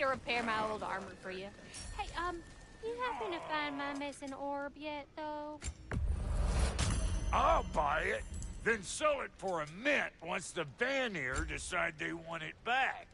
to repair my old armor for you. Hey, you happen to find my missing orb yet, though? I'll buy it, then sell it for a mint once the Vanir decide they want it back.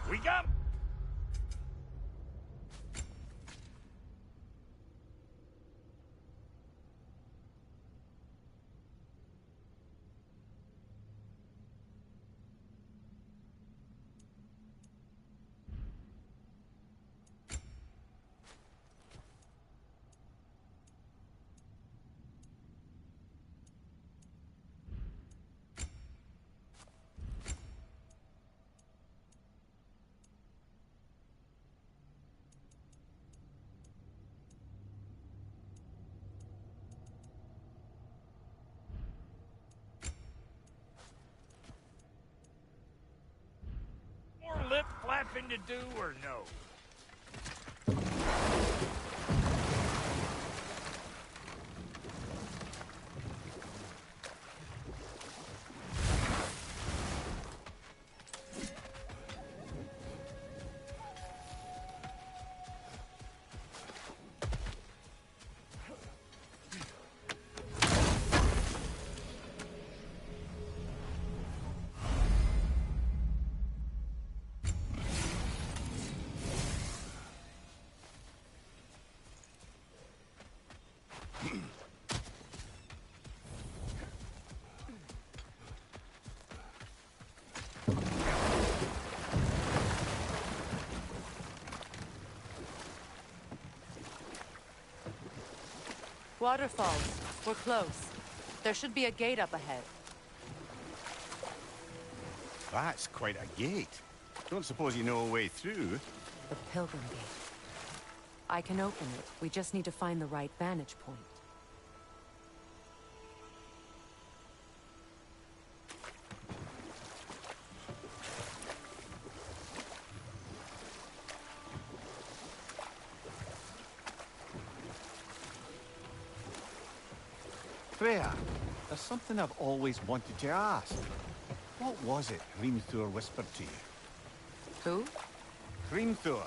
We got... more lip flapping to do or no? Waterfalls. We're close. There should be a gate up ahead. That's quite a gate. Don't suppose you know a way through? The Pilgrim Gate. I can open it. We just need to find the right vantage point. Freya, there's something I've always wanted to ask. What was it Hrimthur whispered to you? Who? Hrimthur,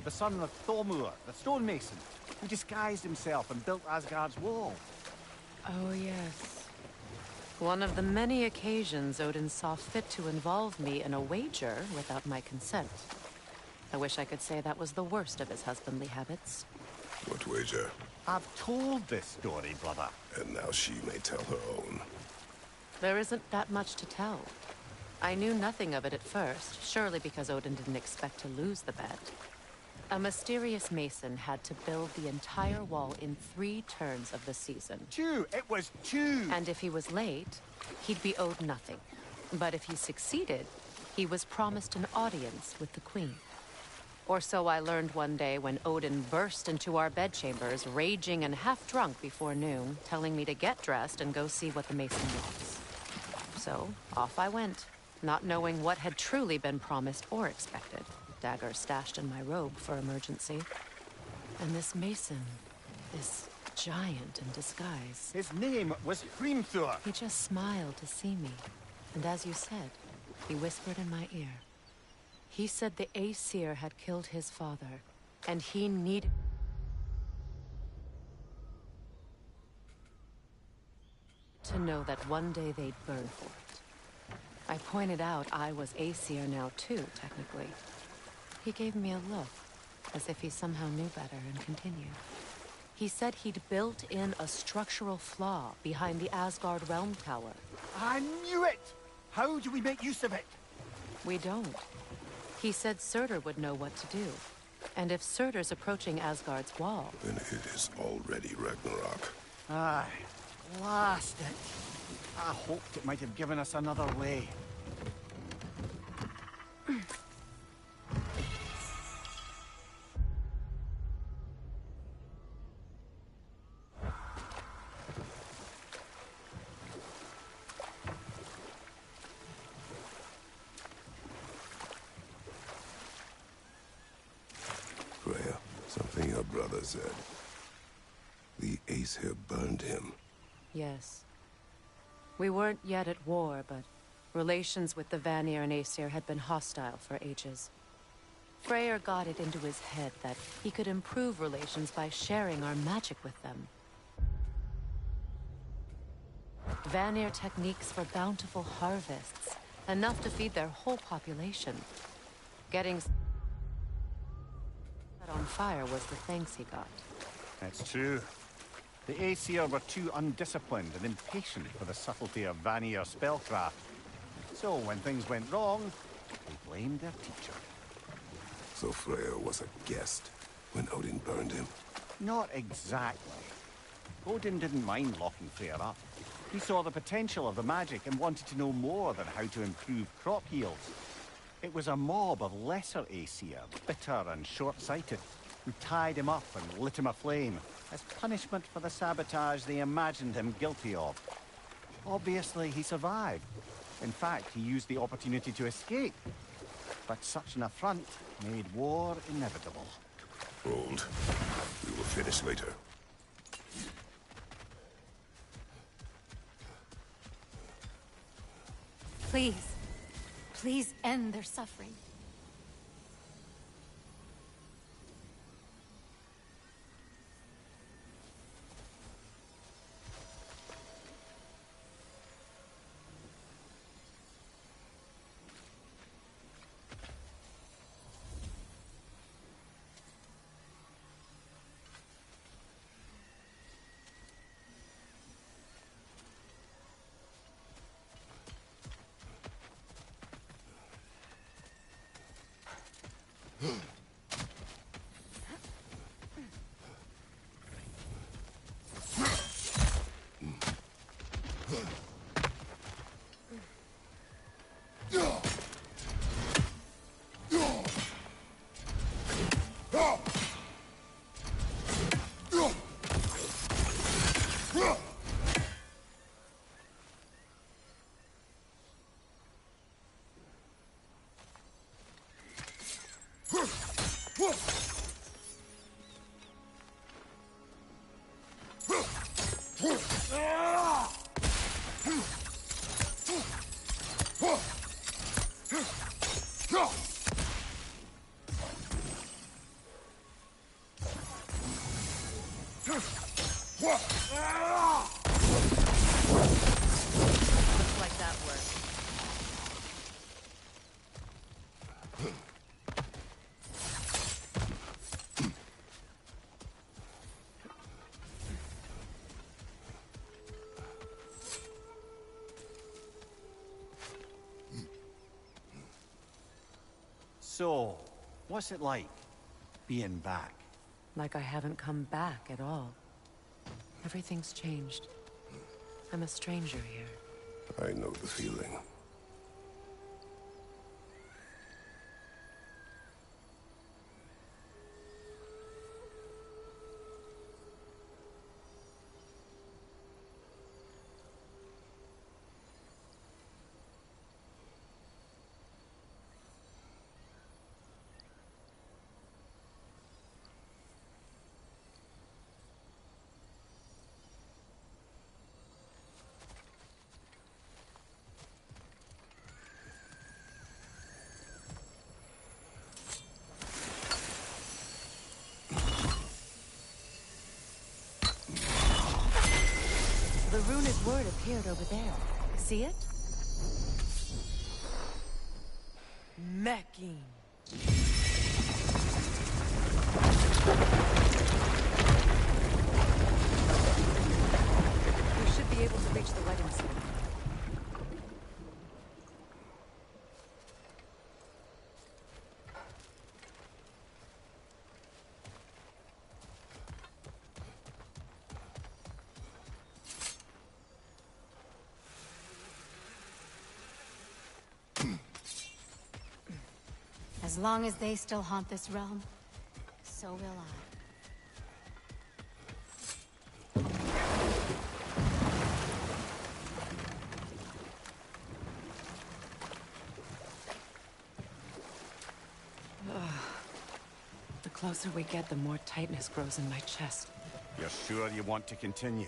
the son of Thormur, the stonemason, who disguised himself and built Asgard's wall. Oh, yes. One of the many occasions Odin saw fit to involve me in a wager without my consent. I wish I could say that was the worst of his husbandly habits. What wager? I've told this story, brother. And now she may tell her own. There isn't that much to tell. I knew nothing of it at first, surely because Odin didn't expect to lose the bet. A mysterious mason had to build the entire wall in 3 turns of the season. 2! It was 2! And if he was late, he'd be owed nothing. But if he succeeded, he was promised an audience with the queen. Or so I learned one day when Odin burst into our bedchambers, raging and half-drunk before noon, telling me to get dressed and go see what the mason wants. So, off I went, not knowing what had truly been promised or expected. Dagger stashed in my robe for emergency. And this mason, this giant in disguise. His name was Hrimthur. He just smiled to see me. And as you said, he whispered in my ear. He said the Aesir had killed his father, and he needed to know that one day they'd burn for it. I pointed out I was Aesir now too, technically. He gave me a look, as if he somehow knew better, and continued. He said he'd built in a structural flaw behind the Asgard Realm Tower. I knew it! How do we make use of it? We don't. He said Surtur would know what to do. And if Surtur's approaching Asgard's wall... Then it is already Ragnarok. Aye. Blast it. I hoped it might have given us another way. Freya, something your brother said. The Aesir burned him. Yes. We weren't yet at war, but relations with the Vanir and Aesir had been hostile for ages. Freyr got it into his head that he could improve relations by sharing our magic with them. Vanir techniques for bountiful harvests, enough to feed their whole population. Getting set on fire was the thanks he got. It's true. The Aesir were too undisciplined and impatient for the subtlety of Vanir spellcraft. So when things went wrong, they blamed their teacher. So Freya was a guest when Odin burned him? Not exactly. Odin didn't mind locking Freyr up. He saw the potential of the magic and wanted to know more than how to improve crop yields. It was a mob of lesser Aesir, bitter and short-sighted, who tied him up and lit him aflame as punishment for the sabotage they imagined him guilty of. Obviously, he survived. In fact, he used the opportunity to escape. But such an affront made war inevitable. Hold. We will finish later. Please. Please end their suffering. Looks like that worked. So, what's it like, being back? Like I haven't come back at all. Everything's changed. I'm a stranger here. I know the feeling. The runic word appeared over there. See it? Mecking. We should be able to reach the wedding soon. As long as they still haunt this realm, so will I. The closer we get, the more tightness grows in my chest. You're sure you want to continue?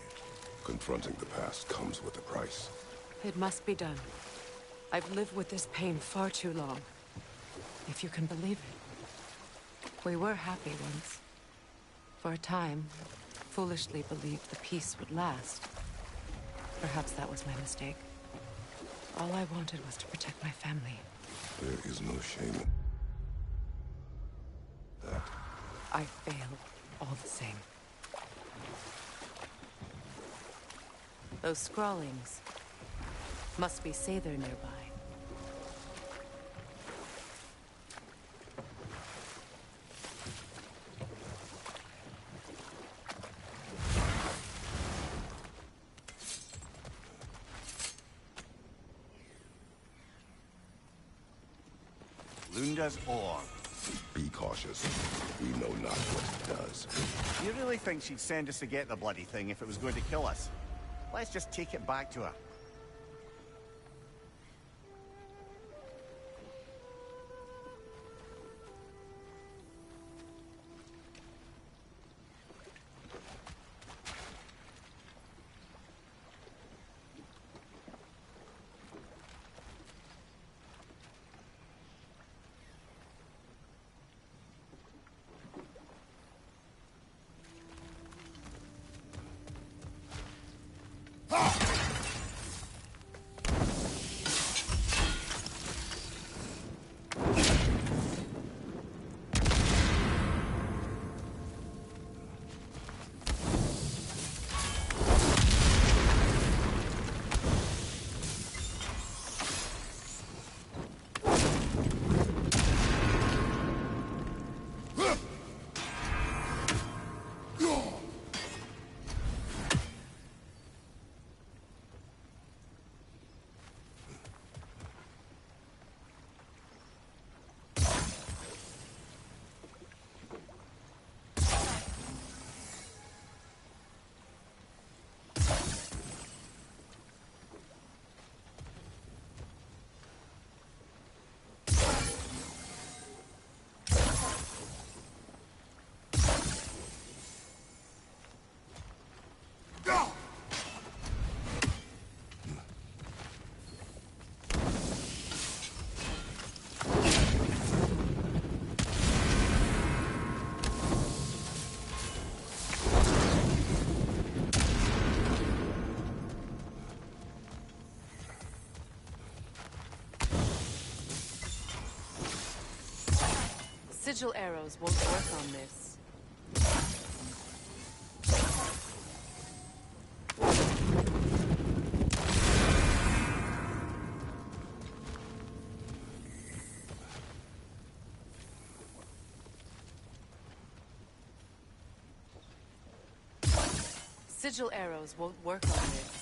Confronting the past comes with a price. It must be done. I've lived with this pain far too long. If you can believe it. We were happy once. For a time, foolishly believed the peace would last. Perhaps that was my mistake. All I wanted was to protect my family. There is no shame in that. I failed, all the same. Those scrawlings must be Sather nearby. Lunda's ore. Be cautious. We know not what it does. Do you really think she'd send us to get the bloody thing if it was going to kill us? Let's just take it back to her. Sigil arrows won't work on this. Sigil arrows won't work on this.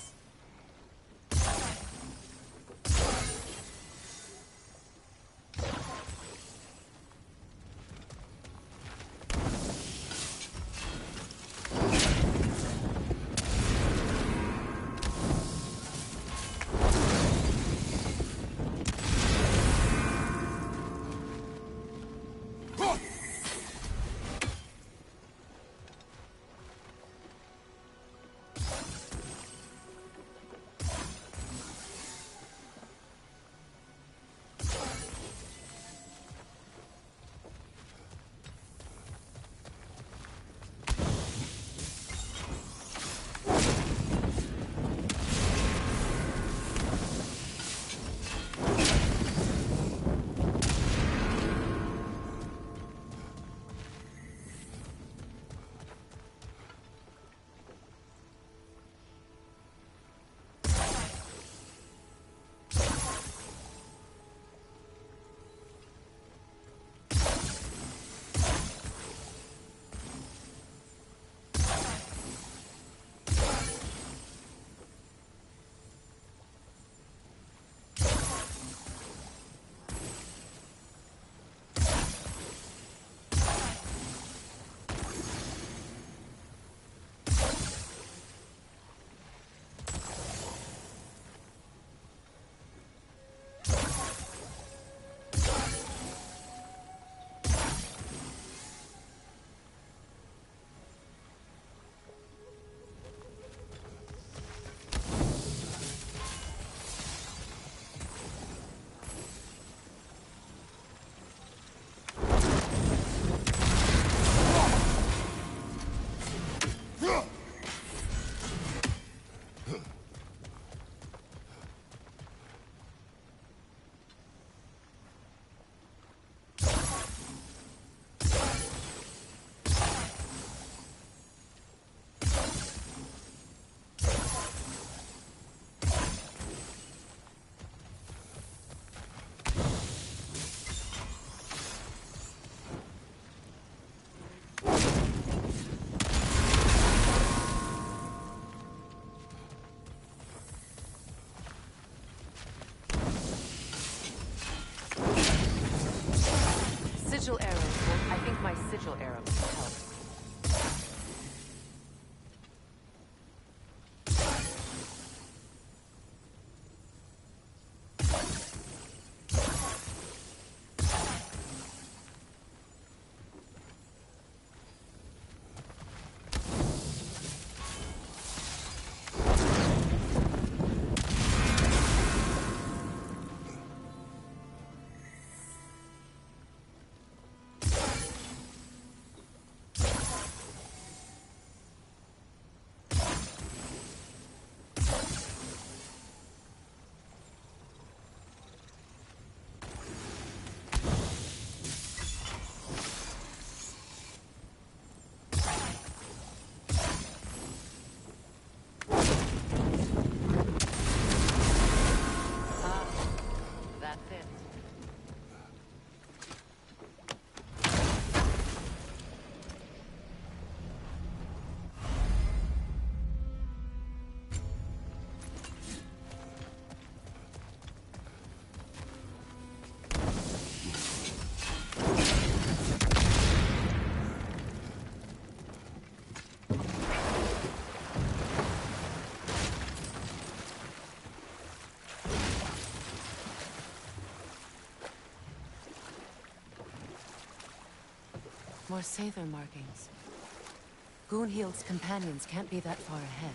sigil arrows to help. More Sather markings. Goonhild's companions can't be that far ahead.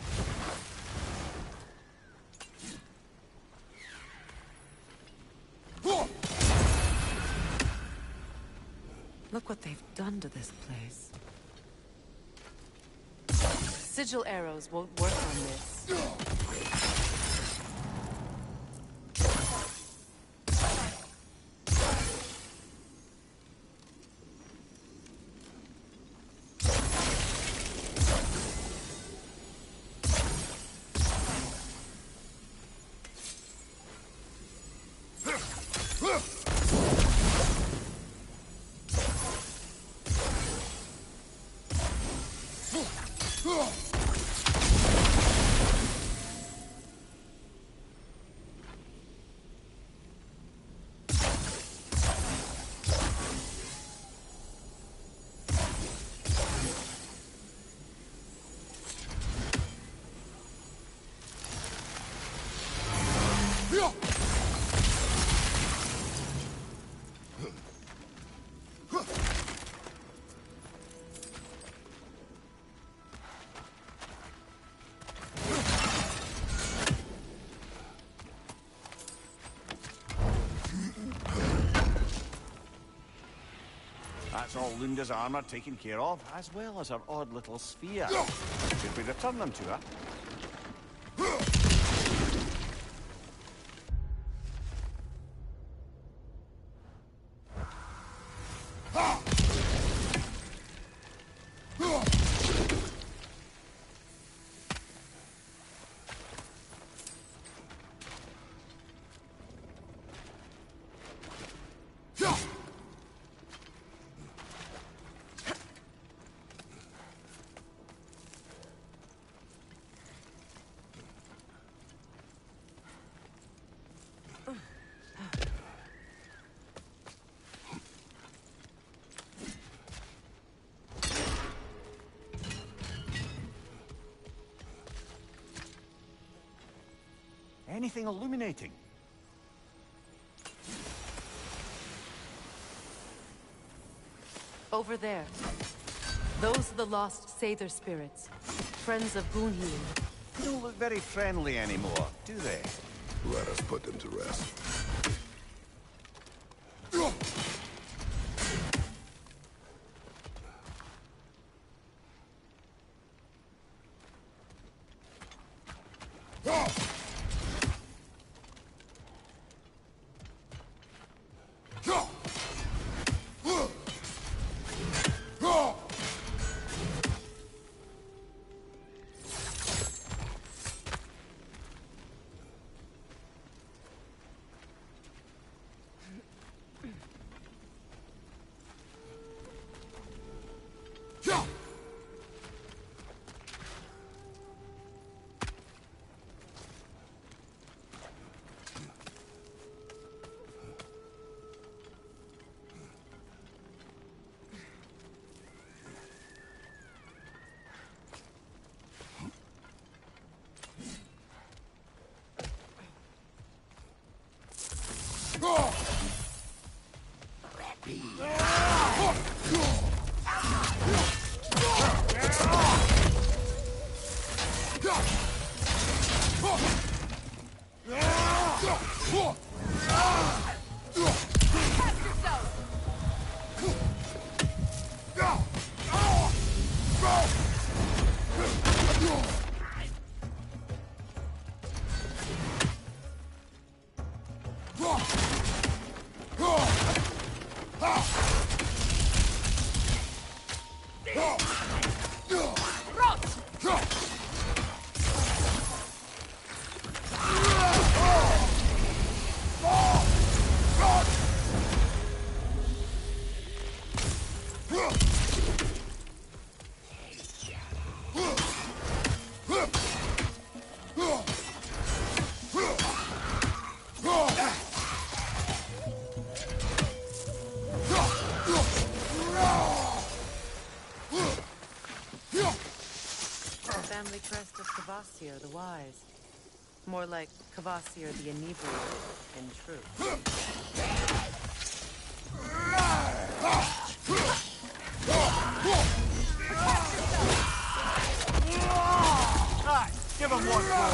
Look what they've done to this place. Sigil arrows won't work on this. That's all Lunda's armor taken care of, as well as her odd little sphere. Should we return them to her? Anything illuminating? Over there. Those are the lost Sather spirits. Friends of Goonhild. They don't look very friendly anymore, do they? Let us put them to rest. Family crest of Kvasir the Wise. More like Kvasir the Inebriated, in truth. Right, give him one more.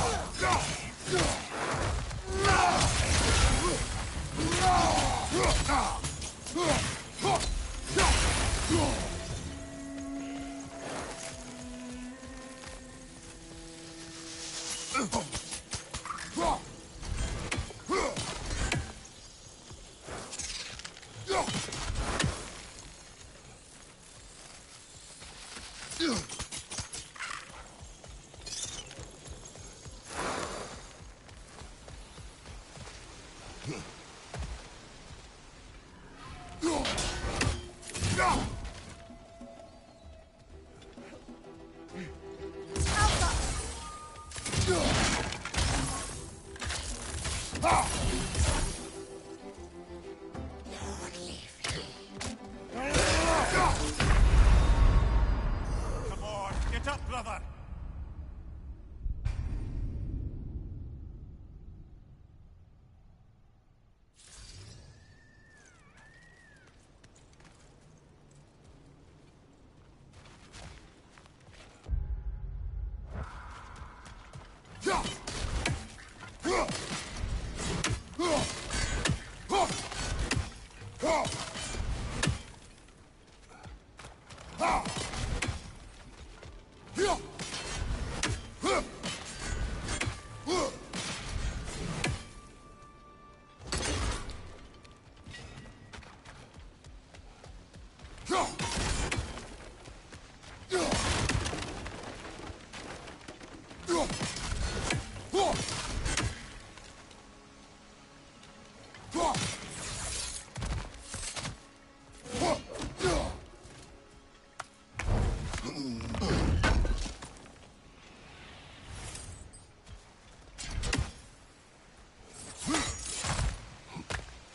Come on, get up, brother!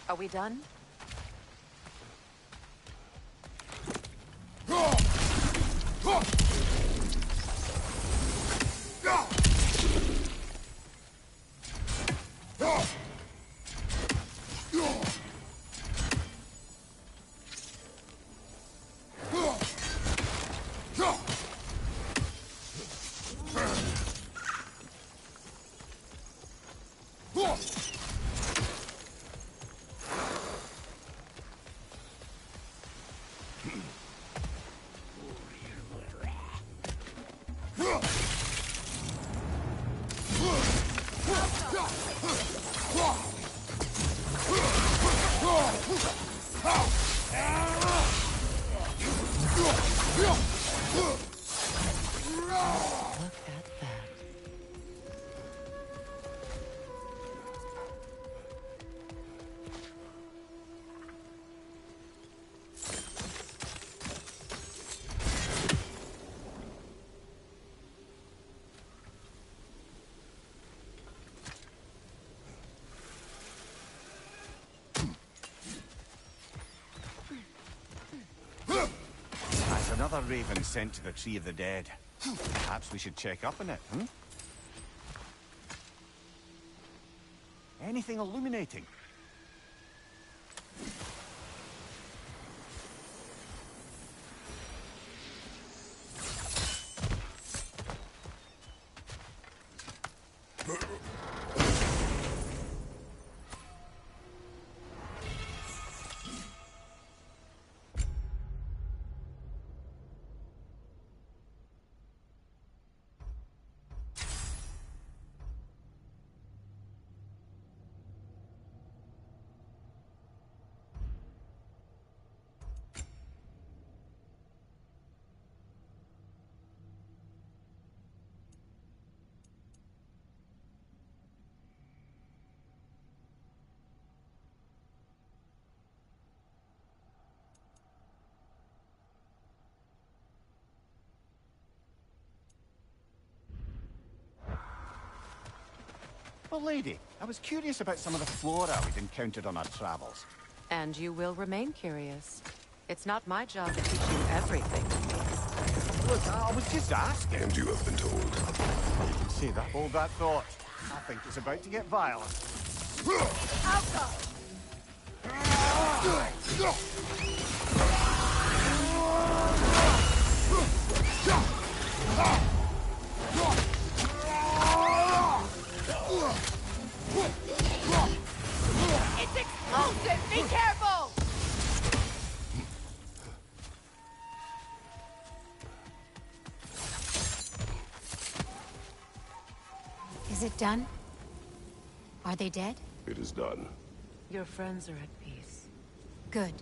Are we done? Look at that. That's another raven sent to the Tree of the Dead. Perhaps we should check up on it, hmm? Anything illuminating? Well, lady, I was curious about some of the flora we'd encountered on our travels. And you will remain curious. It's not my job to teach you everything. Look, I was just asking. And you have been told. See that? Hold that thought. I think it's about to get violent. It's explosive! Be careful! Is it done? Are they dead? It is done. Your friends are at peace. Good.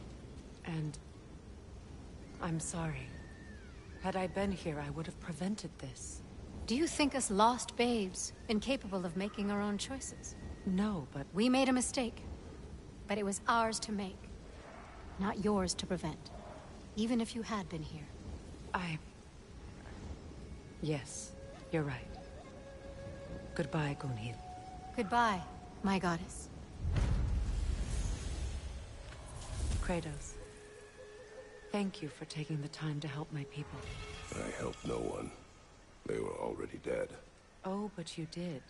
And I'm sorry. Had I been here, I would have prevented this. Do you think us lost babes, incapable of making our own choices? No, but We made a mistake. But it was ours to make. Not yours to prevent. Even if you had been here. Yes, you're right. Goodbye, Gunhild. Goodbye, my goddess. Kratos. Thank you for taking the time to help my people. I helped no one. They were already dead. Oh, but you did.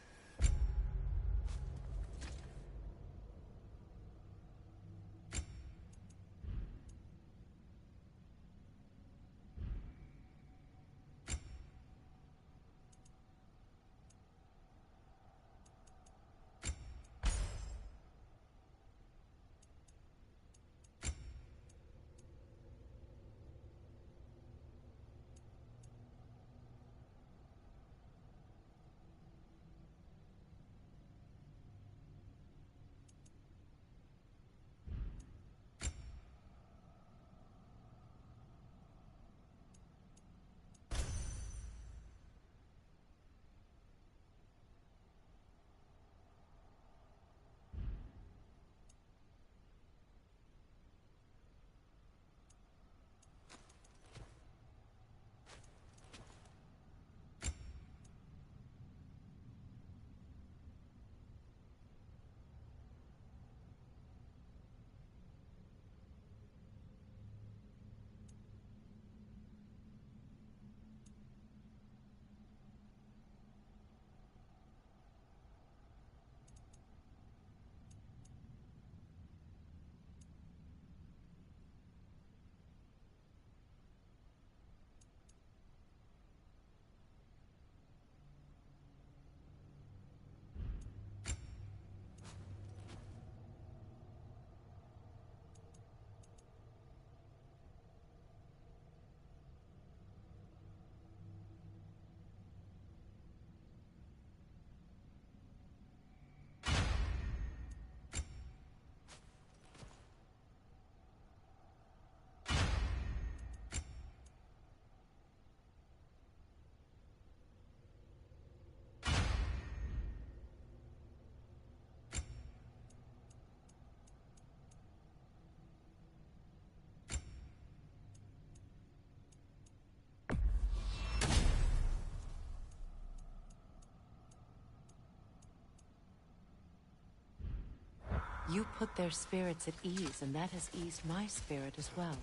You put their spirits at ease, and that has eased my spirit as well.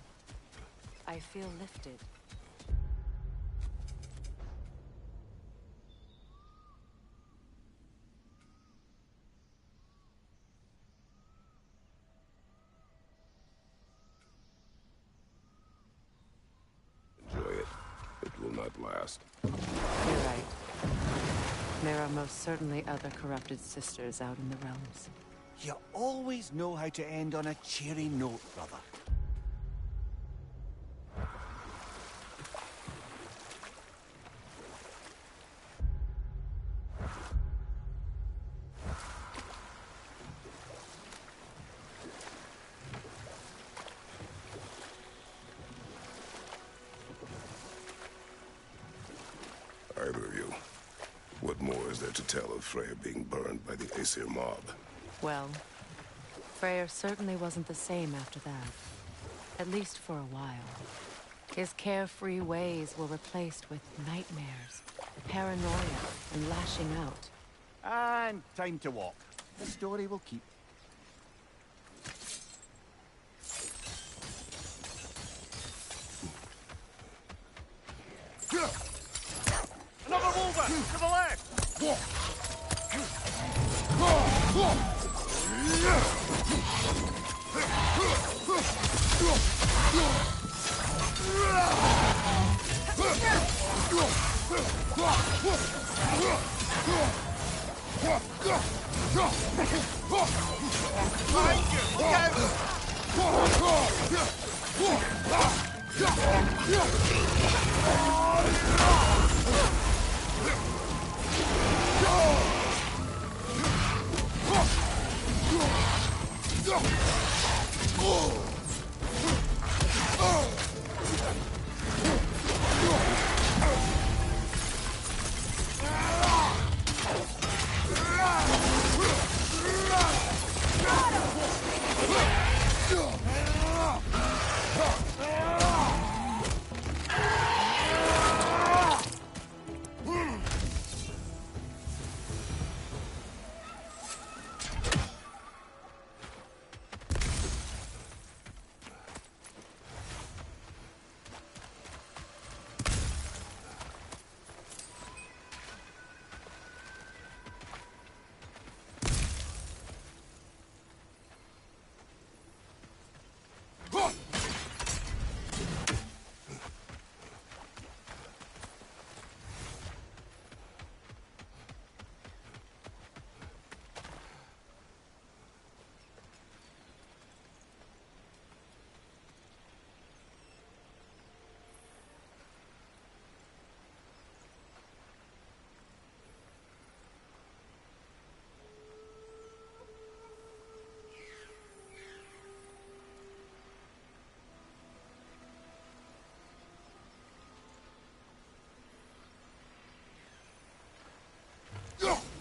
I feel lifted. Enjoy it. It will not last. You're right. There are most certainly other corrupted sisters out in the realms. You always know how to end on a cheery note, brother. Either of you. What more is there to tell of Freya being burned by the Aesir mob? Well, Freyr certainly wasn't the same after that. At least for a while. His carefree ways were replaced with nightmares, paranoia, and lashing out. And time to walk. The story will keep. Another wolver! To the left! Behind you! Look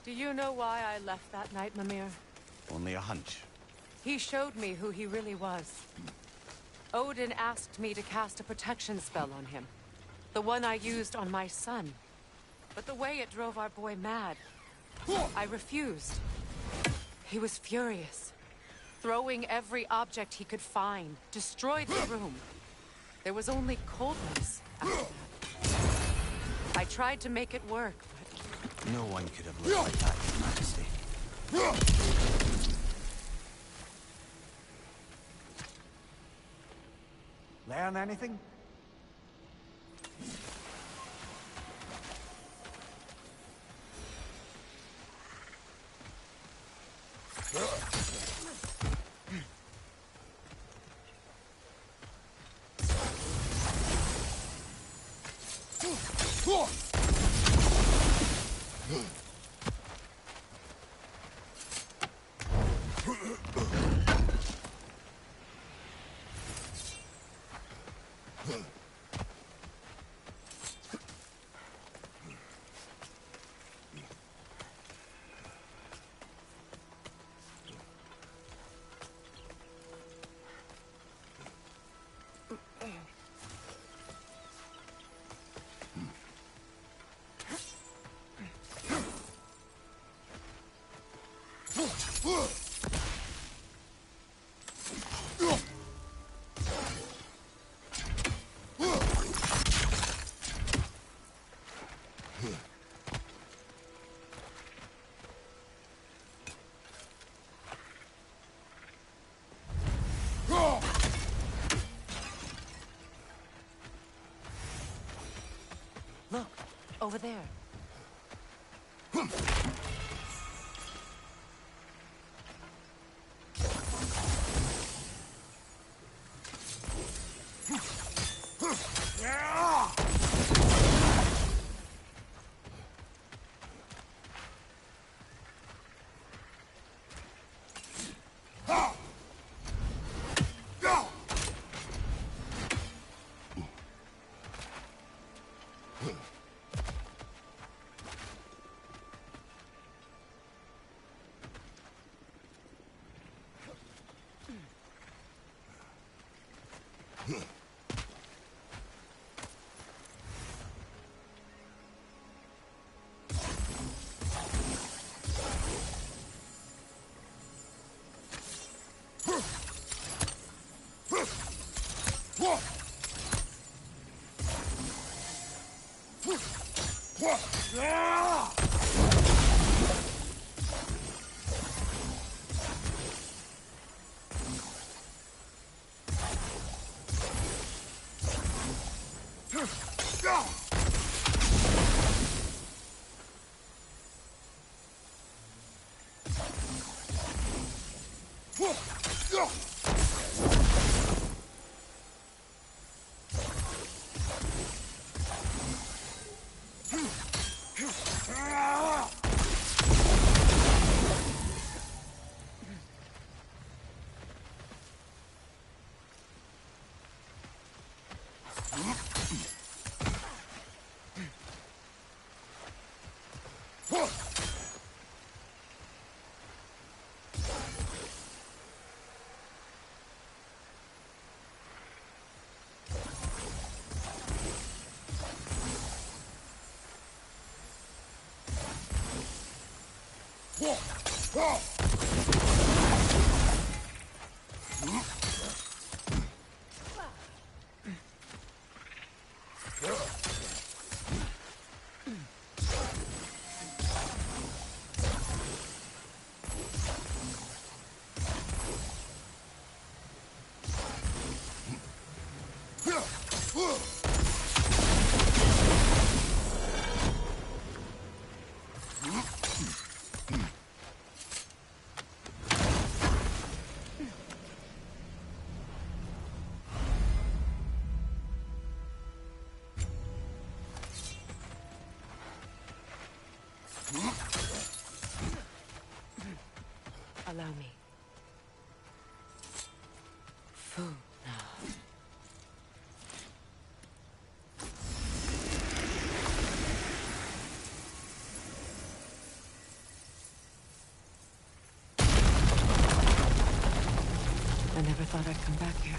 Do you know why I left that night, Mimir? Only a hunch. He showed me who he really was. Odin asked me to cast a protection spell on him. The one I used on my son. But the way it drove our boy mad, I refused. He was furious. Throwing every object he could find, destroyed the room. There was only coldness after that. I tried to make it work, but... No one could have lived like that, Your Majesty. Learn anything? Over there. Allow me. Food now. I never thought I'd come back here.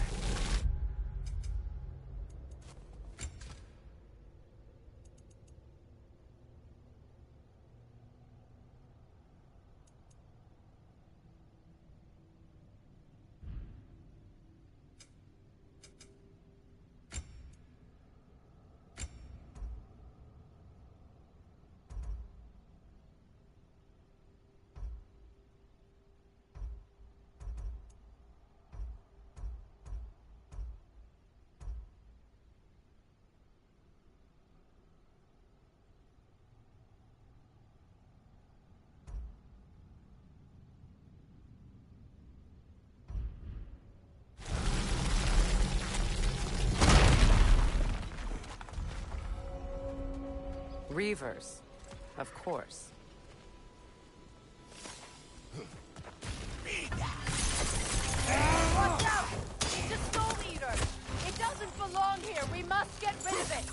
Reavers, of course. Watch out! It's a soul eater! It doesn't belong here! We must get rid of it!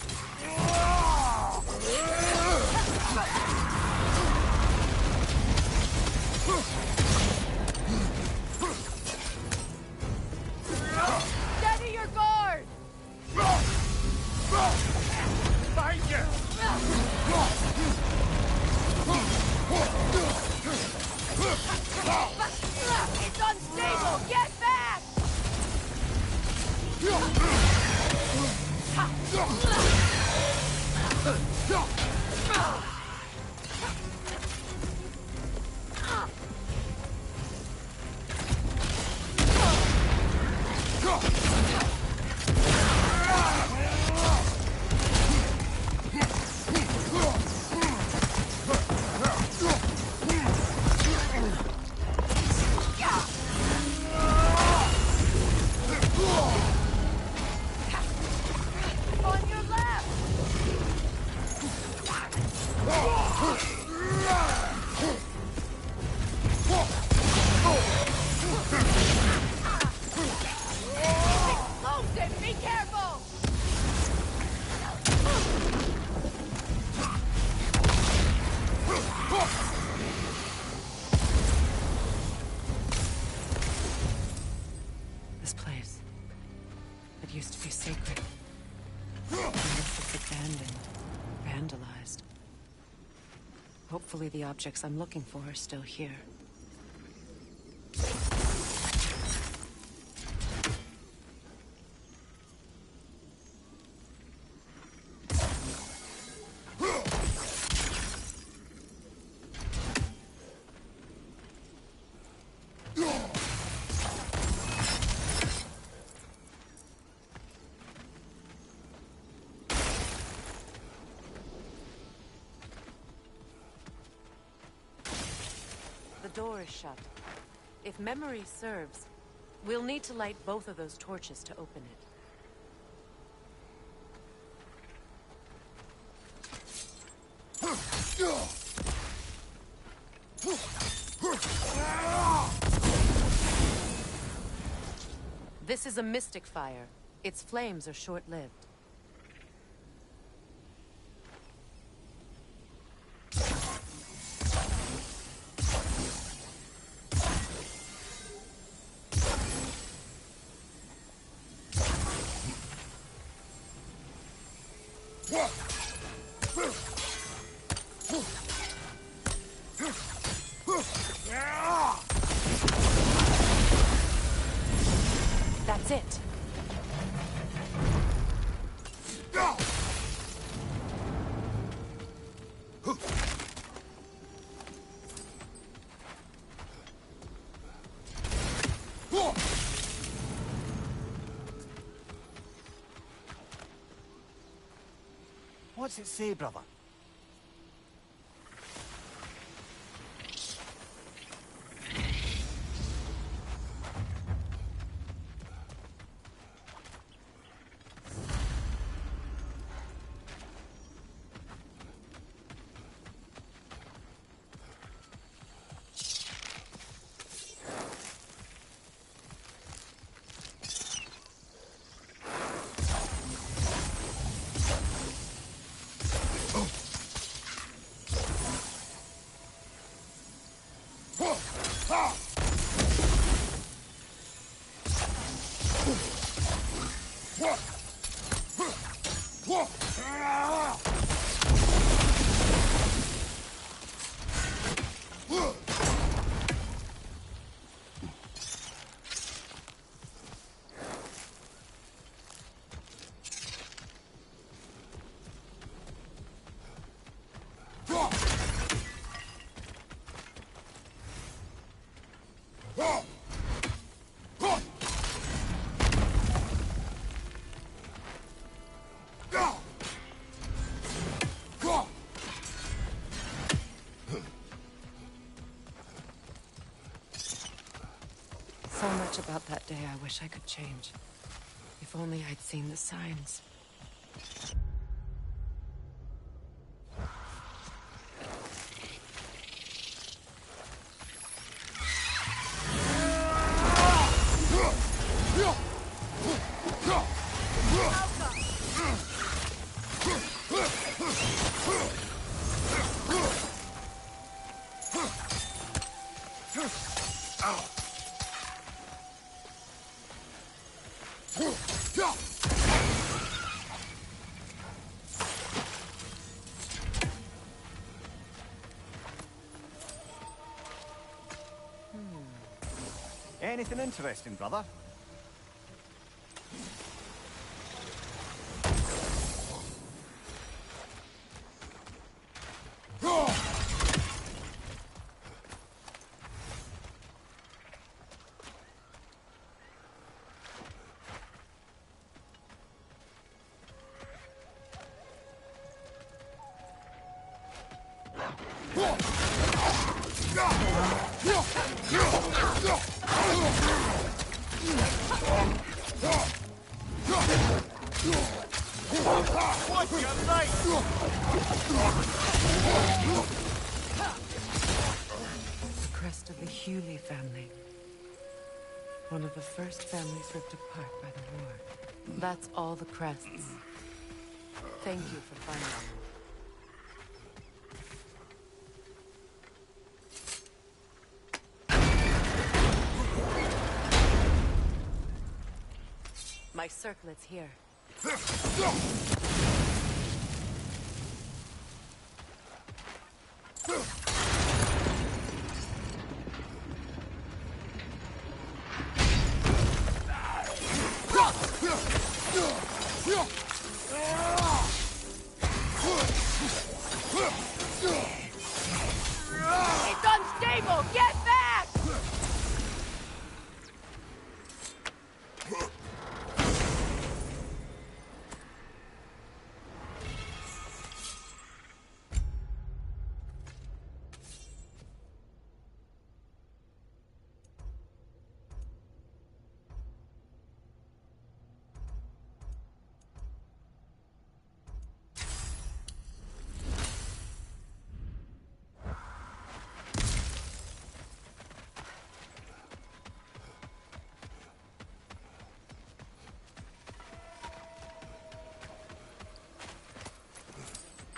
Steady your guard! Behind you! used to be sacred. Unless it's abandoned, vandalized. Hopefully the objects I'm looking for are still here. The door is shut. If memory serves, we'll need to light both of those torches to open it. This is a mystic fire. Its flames are short-lived. That's it. What's it say, brother? So much about that day I wish I could change. If only I'd seen the signs. Anything interesting, brother? The crest of the Hewley family. One of the first families ripped apart by the war. That's all the crests. Thank you for finding them. My My circlet's here. It's unstable! Get back!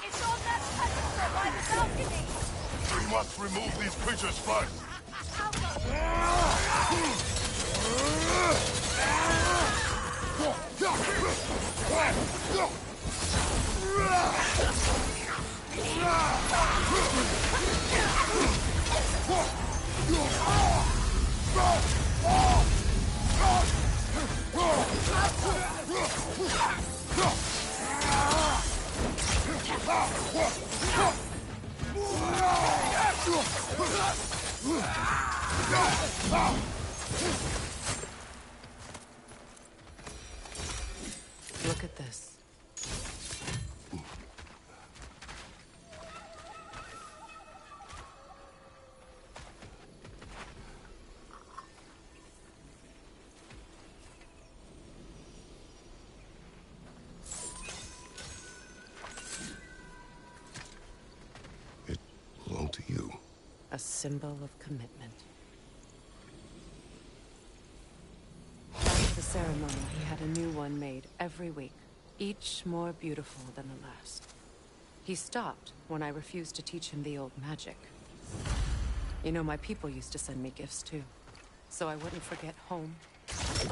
It's on that pedestal by the balcony! We must remove these creatures first. Look at this. It belonged to you. A symbol of commitment. After the ceremony, he had a new one made every week, each more beautiful than the last. He stopped when I refused to teach him the old magic. You know, my people used to send me gifts too, so I wouldn't forget home.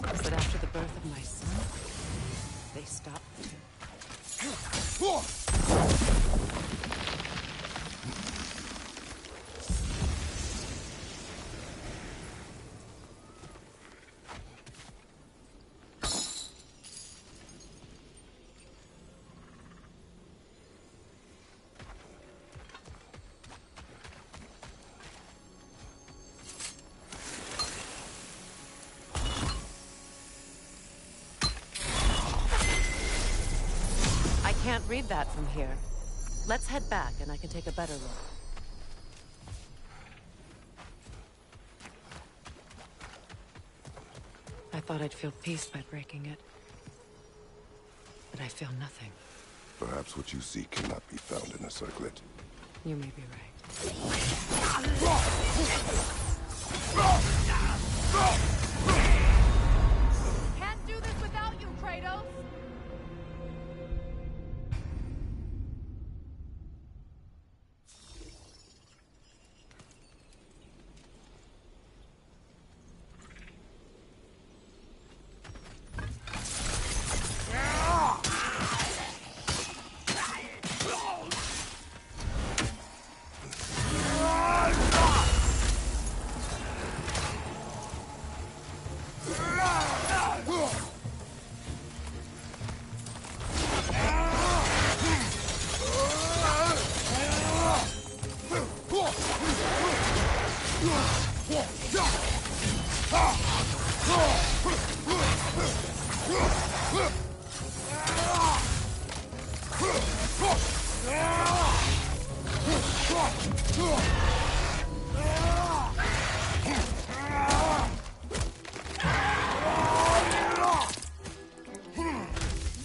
But after the birth of my son, they stopped too. I can't read that from here. Let's head back and I can take a better look. I thought I'd feel peace by breaking it. But I feel nothing. Perhaps what you seek cannot be found in a circlet. You may be right. Can't do this without you, Kratos!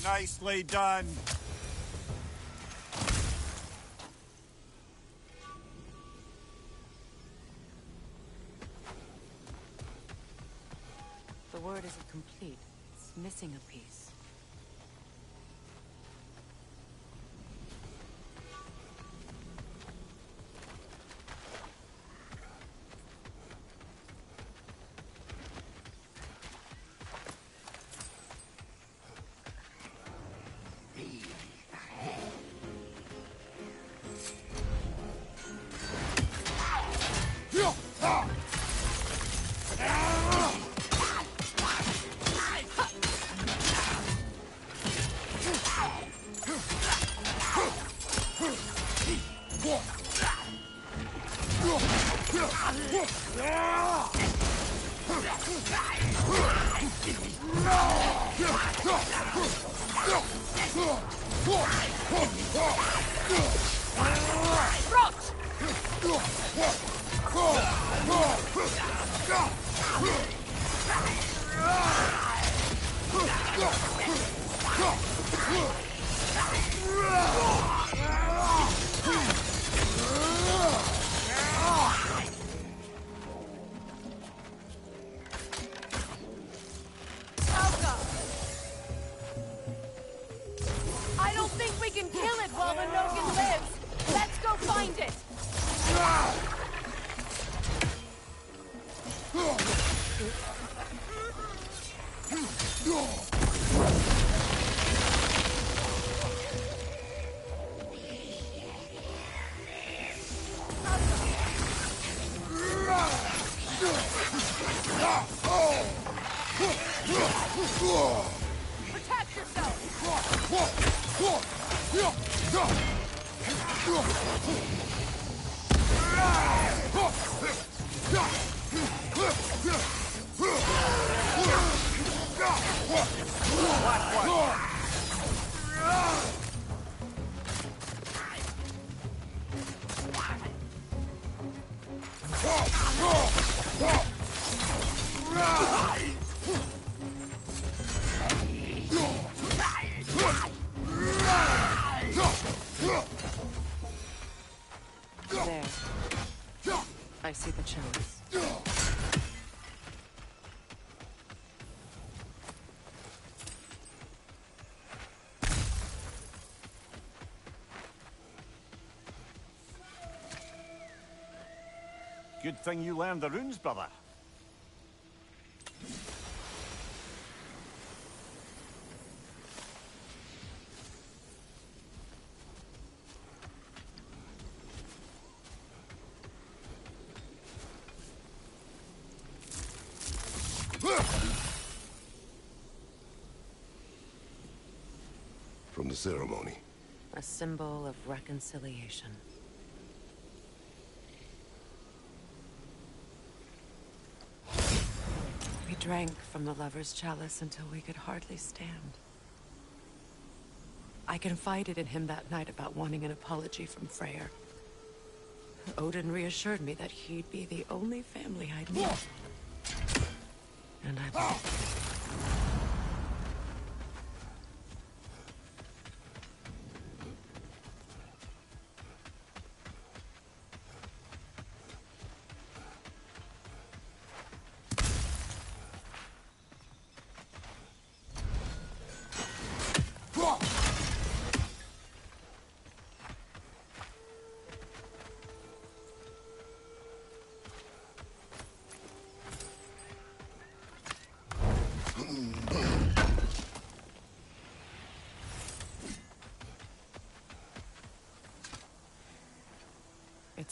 Nicely done. The word isn't complete. It's missing a piece. I don't think we can kill it while the Nogan lives. Let's go find it. Protect There. I see the chalice. Good thing you learned the runes, brother. From the ceremony. A symbol of reconciliation. We drank from the lover's chalice until we could hardly stand. I confided in him that night about wanting an apology from Freyr. Odin reassured me that he'd be the only family I'd need. And I believed it.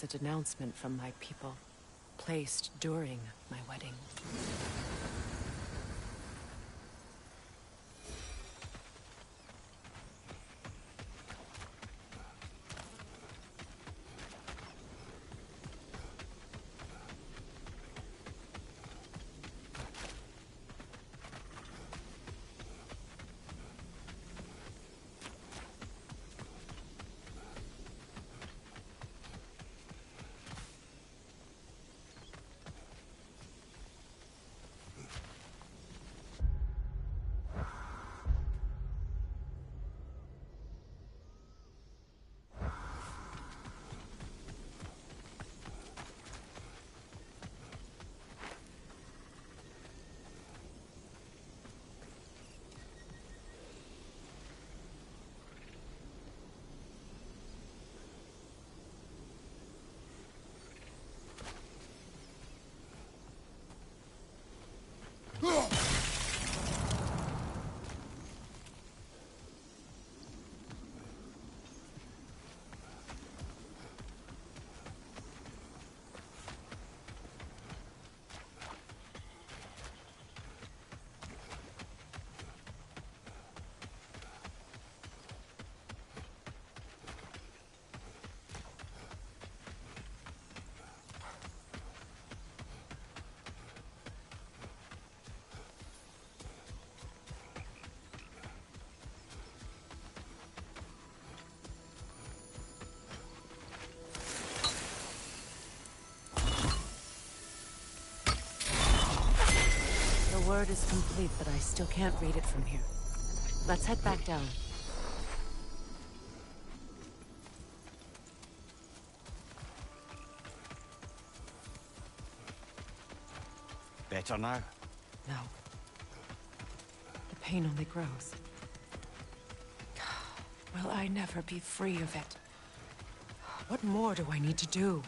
It's a denouncement from my people, placed during my wedding. word is complete, but I still can't read it from here. Let's head back down. Better now? No. The pain only grows. Will I never be free of it? What more do I need to do?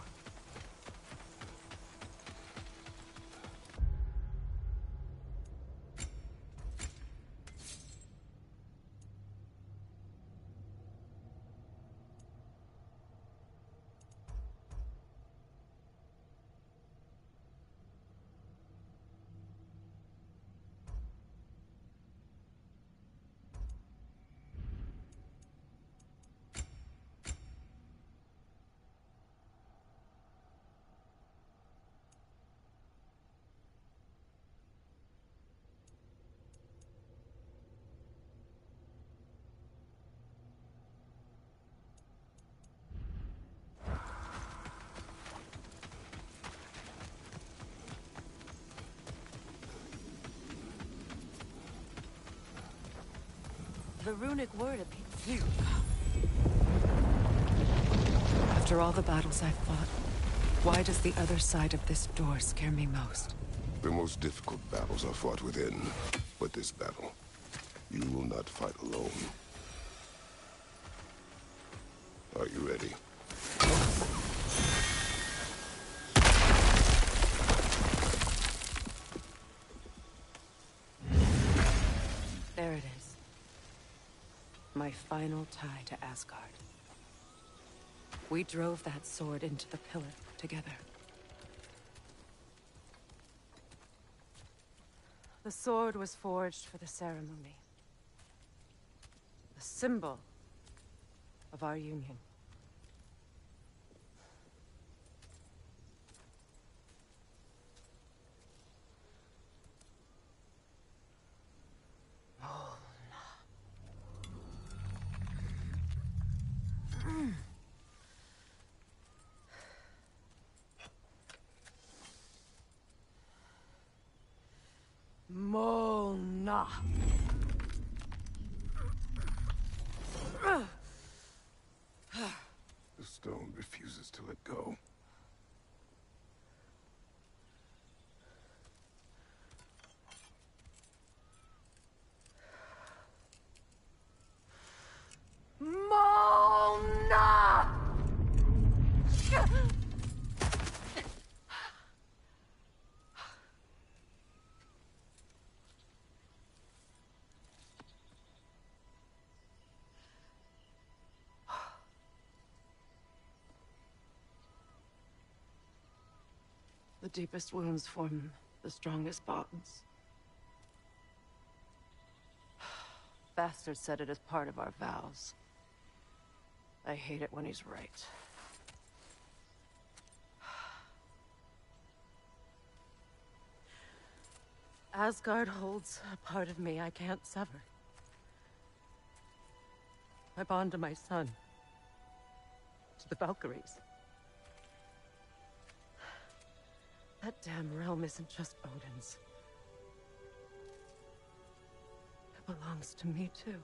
The runic word appears. After all the battles I've fought, why does the other side of this door scare me most? The most difficult battles are fought within. But this battle, you will not fight alone. Are you ready? There it is. My final tie to Asgard. We drove that sword into the pillar together. The sword was forged for the ceremony. The symbol of our union. Mona. The stone refuses to let go. Mona! The deepest wounds form the strongest bonds. Bastard said it as part of our vows. I hate it when he's right. Asgard holds a part of me I can't sever. I bond to my son. To the Valkyries. That damn realm isn't just Odin's. It belongs to me, too.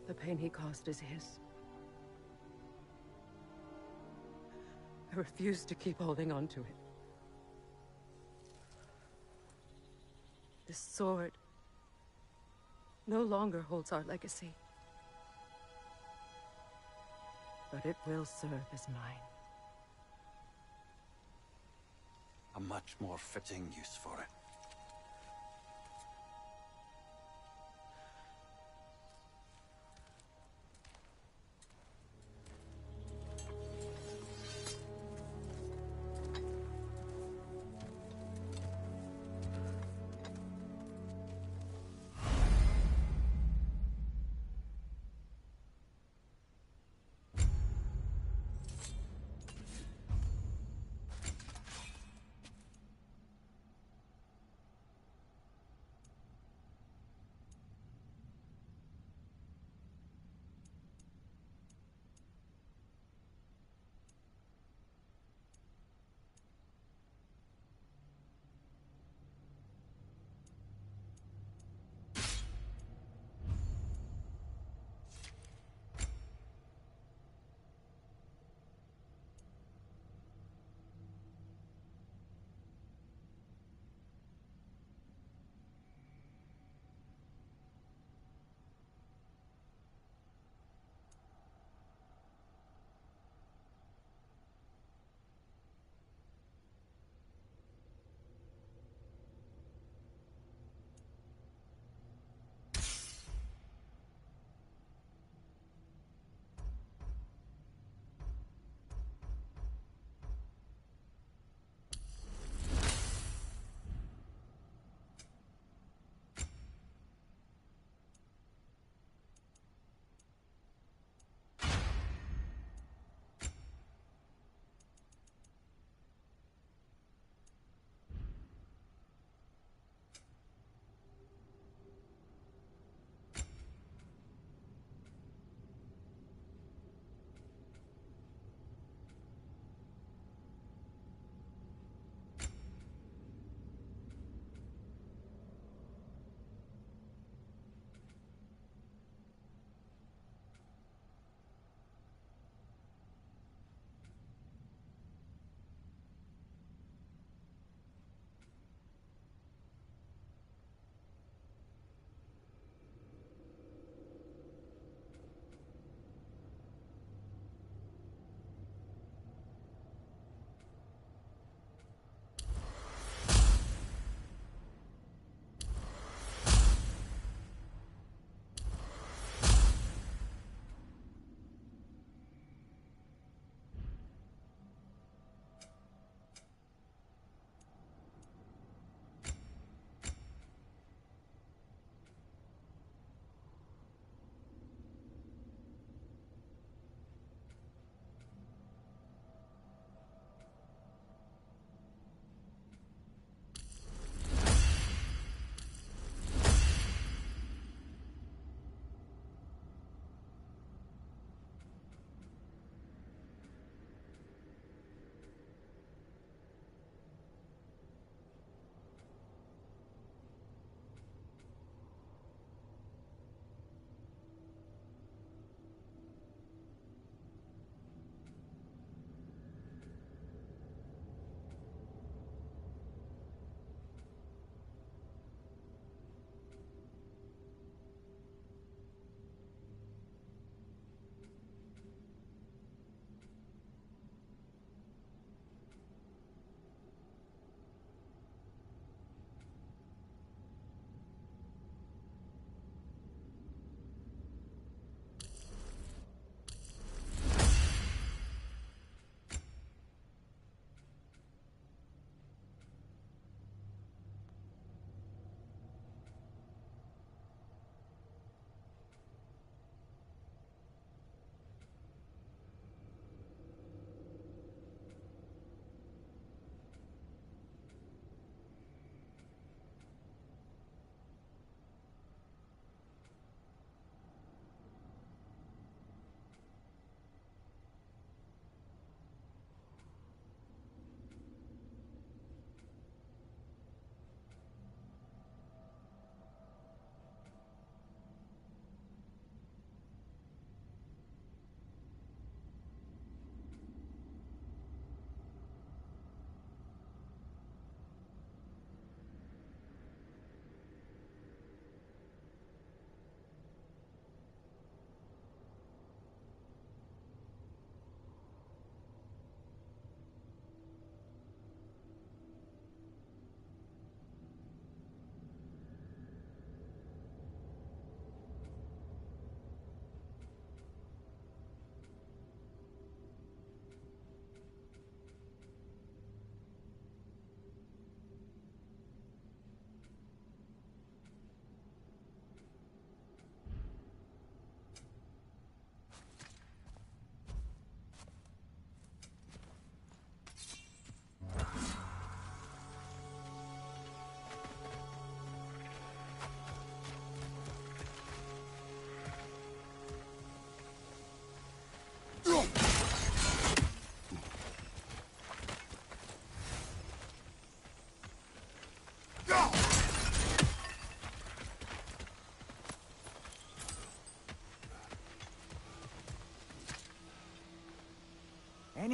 The pain he caused is his. I refuse to keep holding on to it. This sword no longer holds our legacy. But it will serve as mine. A much more fitting use for it.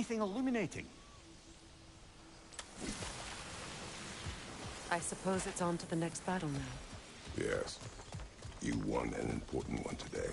anything illuminating? I suppose it's on to the next battle now. Yes. You won an important one today.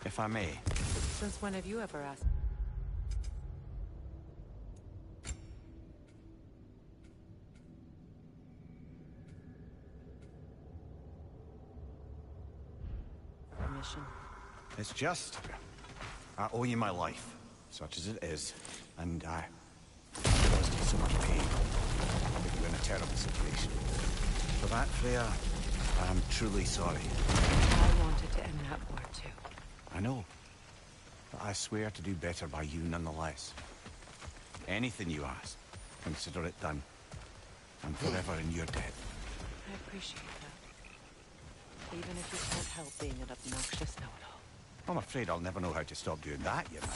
If I may. Since when have you ever asked? Permission. It's just... I owe you my life, such as it is, and I caused you so much pain. Put you in a terrible situation. For that, Freya, I'm truly sorry. I wanted to end that war too. I know. But I swear to do better by you nonetheless. Anything you ask, consider it done. I'm forever in your debt. I appreciate that. Even if you can't help being an obnoxious know-it-all. I'm afraid I'll never know how to stop doing that, you know.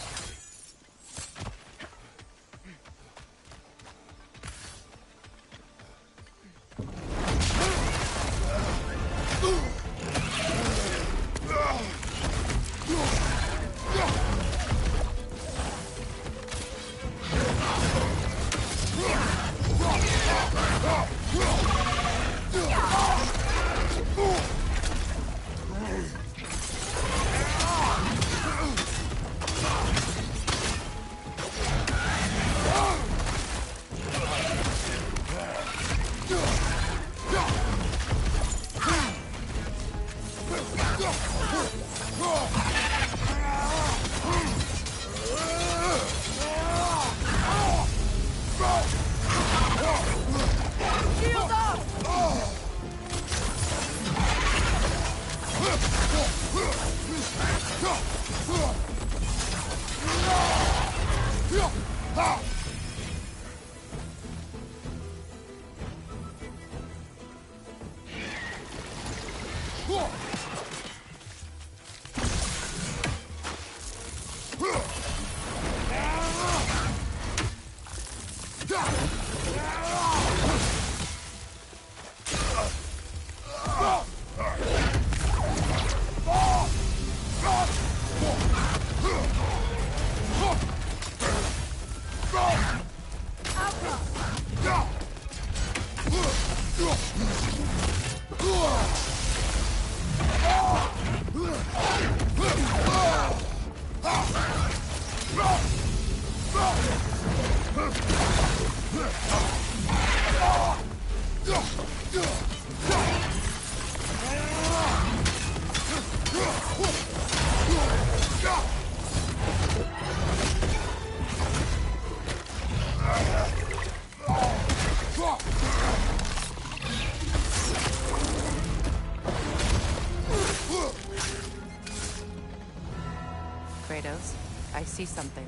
Kratos, I see something.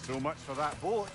So much for that boat.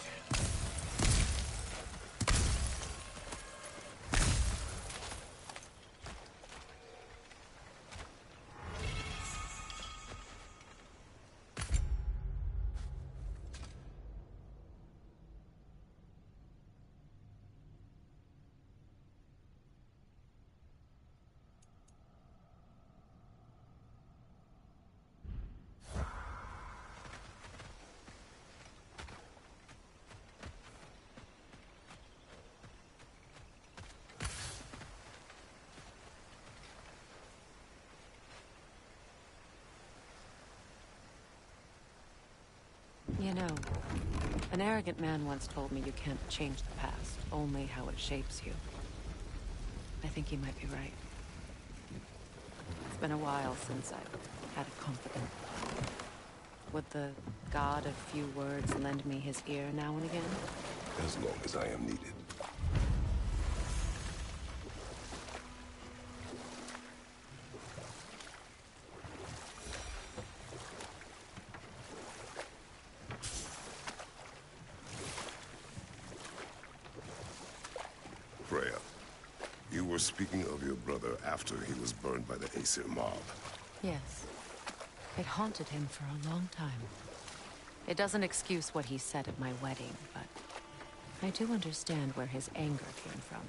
An arrogant man once told me you can't change the past, only how it shapes you. I think he might be right. It's been a while since I've had a confidant. Would the god of few words lend me his ear now and again? As long as I am needed. Freya, you were speaking of your brother after he was burned by the Aesir mob. Yes. It haunted him for a long time. It doesn't excuse what he said at my wedding, but I do understand where his anger came from.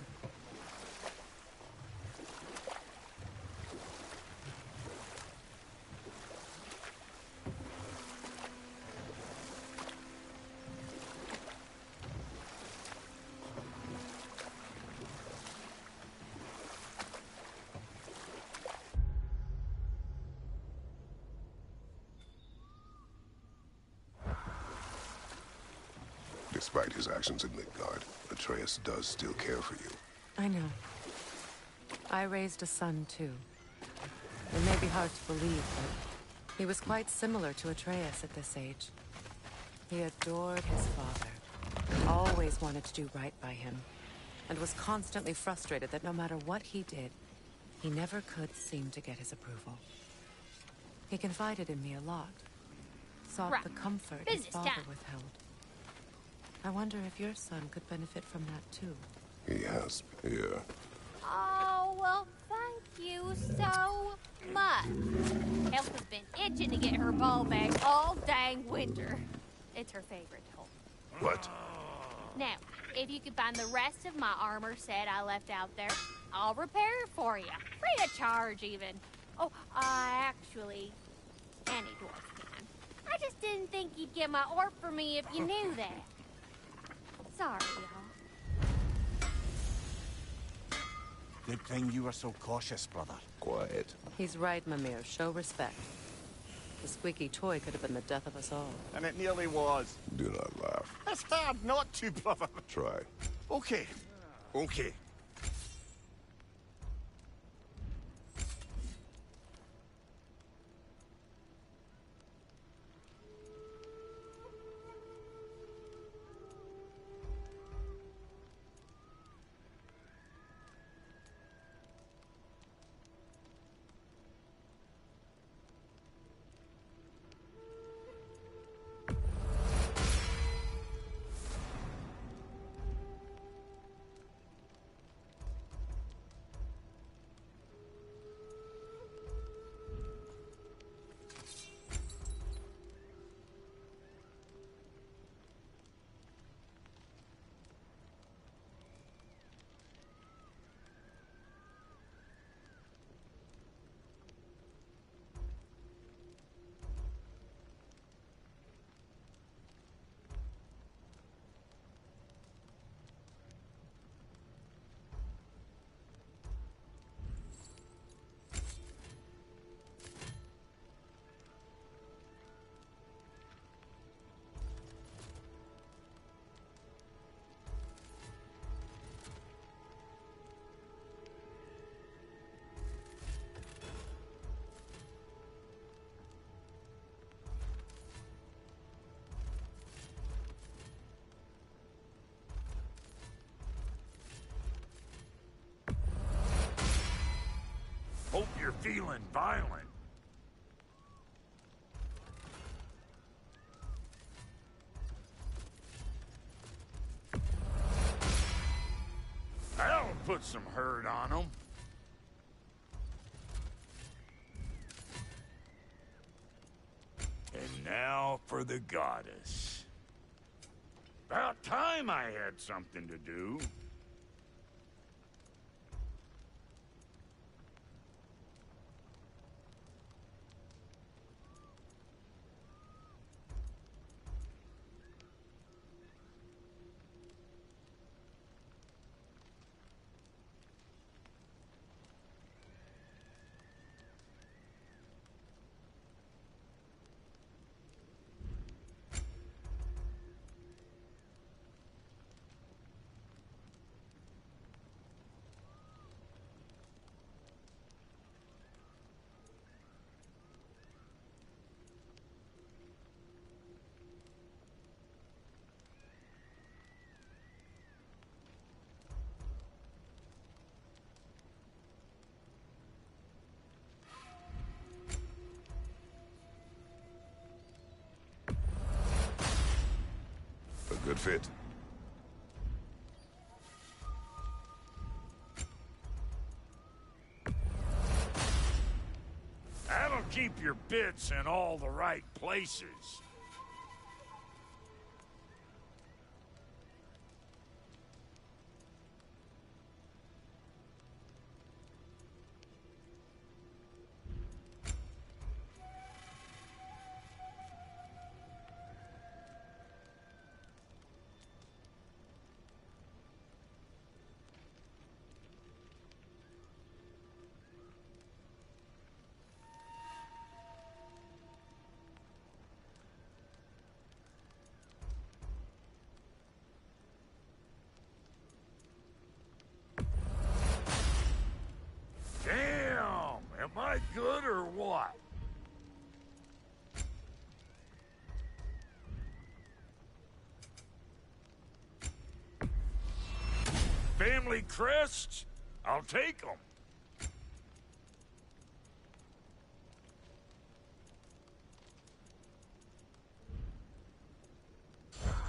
Despite his actions in Midgard, Atreus does still care for you. I know. I raised a son, too. It may be hard to believe, but he was quite similar to Atreus at this age. He adored his father, always wanted to do right by him, and was constantly frustrated that no matter what he did, he never could seem to get his approval. He confided in me a lot, sought Right. the comfort his Business father time. withheld. I wonder if your son could benefit from that, too. He has, yeah. Oh, well, thank you so much. Elf has been itching to get her ball back all dang winter. It's her favorite toy. What? Now, if you could find the rest of my armor set I left out there, I'll repair it for you. Free of charge, even. Oh, actually, any dwarf can. I just didn't think you'd get my orb for me if you knew that. Sorry, y'all. Good thing you were so cautious, brother. Quiet. He's right, Mimir. Show respect. The squeaky toy could have been the death of us all. And it nearly was. Do not laugh. It's hard not to, brother. Try. Okay. Okay. Hope you're feeling violent. That'll put some hurt on them. And now for the goddess. About time I had something to do. A good fit. That'll keep your bits in all the right places. Damn! Am I good or what? Family crests? I'll take them.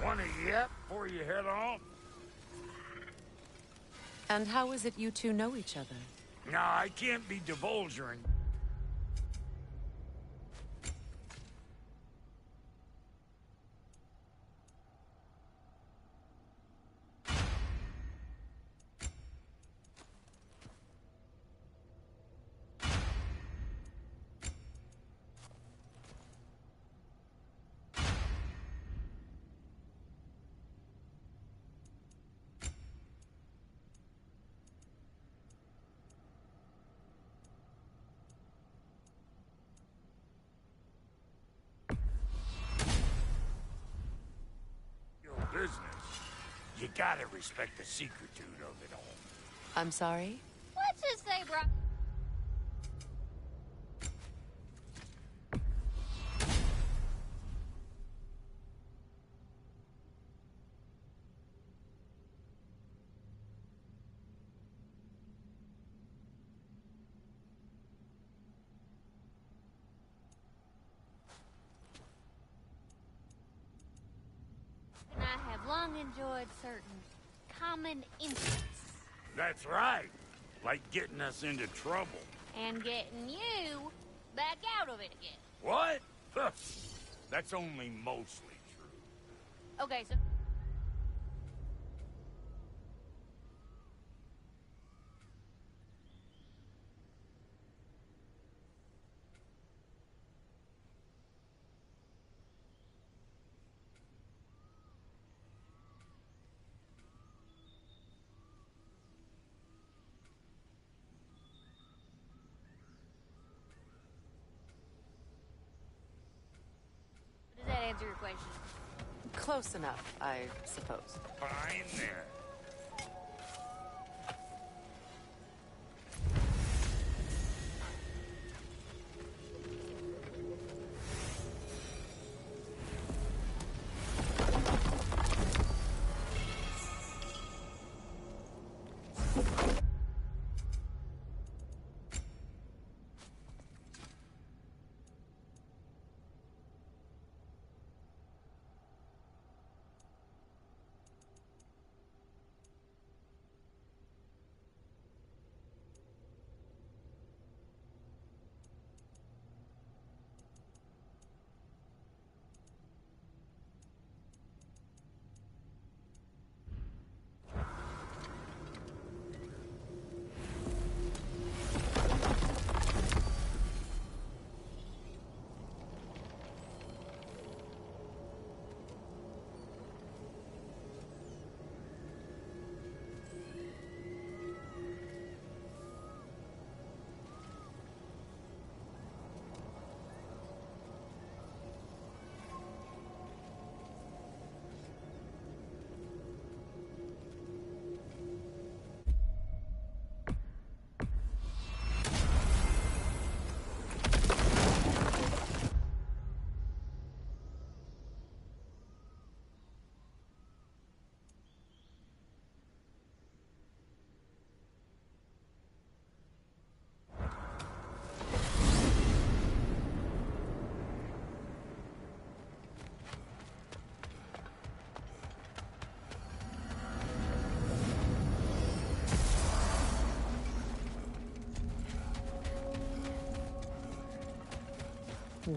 Want a yet before you head on? And how is it you two know each other? Nah, I can't be divulging. Business. You gotta respect the secretude of it all. I'm sorry? Let's just say, bro. And I have long enjoyed certain common interests. That's right. Like getting us into trouble. And getting you back out of it again. What? That's only mostly true. Okay, so... Does that answer your question? Close enough, I suppose. Fine there.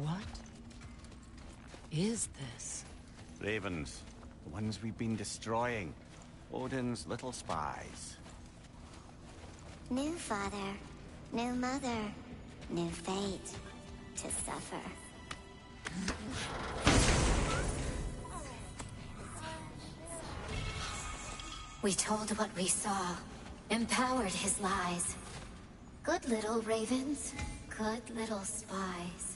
What is this? Ravens. The ones we've been destroying. Odin's little spies. New father, new mother, new fate to suffer. We told what we saw, empowered his lies. Good little ravens, good little spies.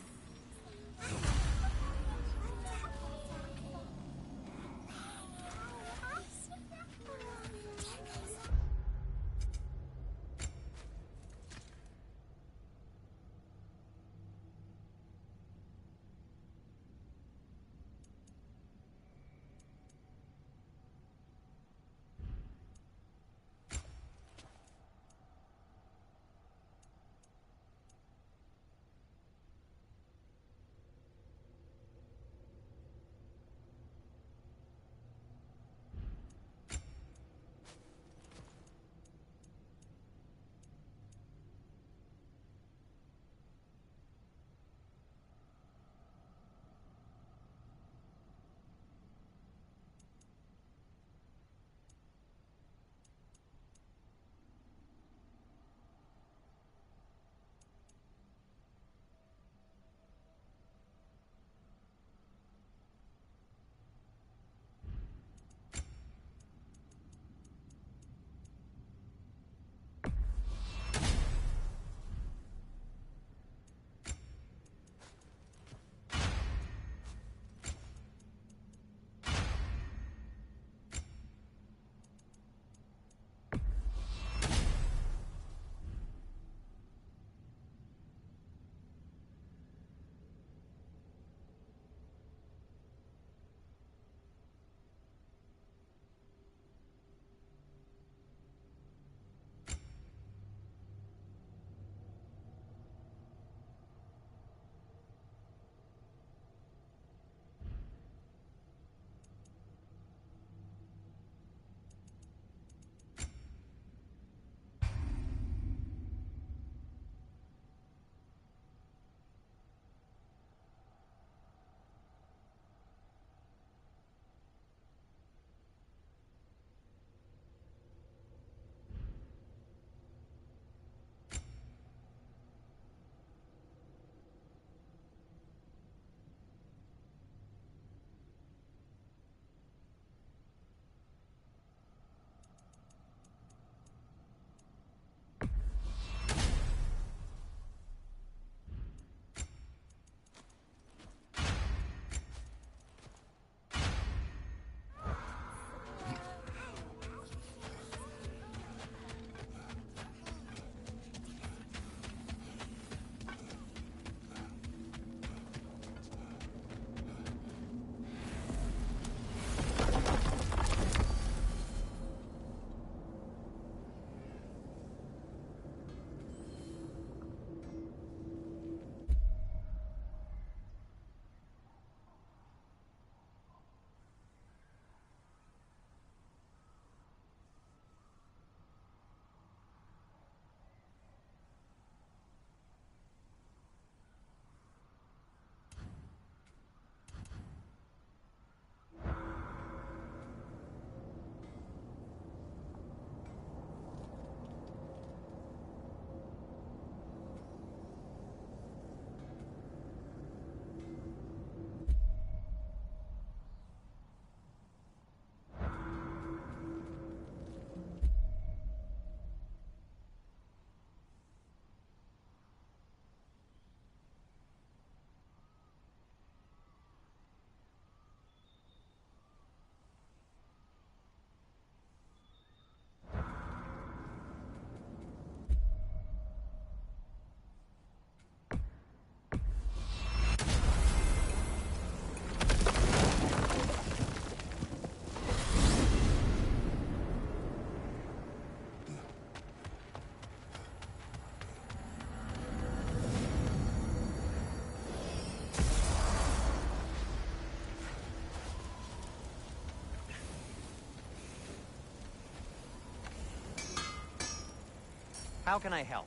How can I help?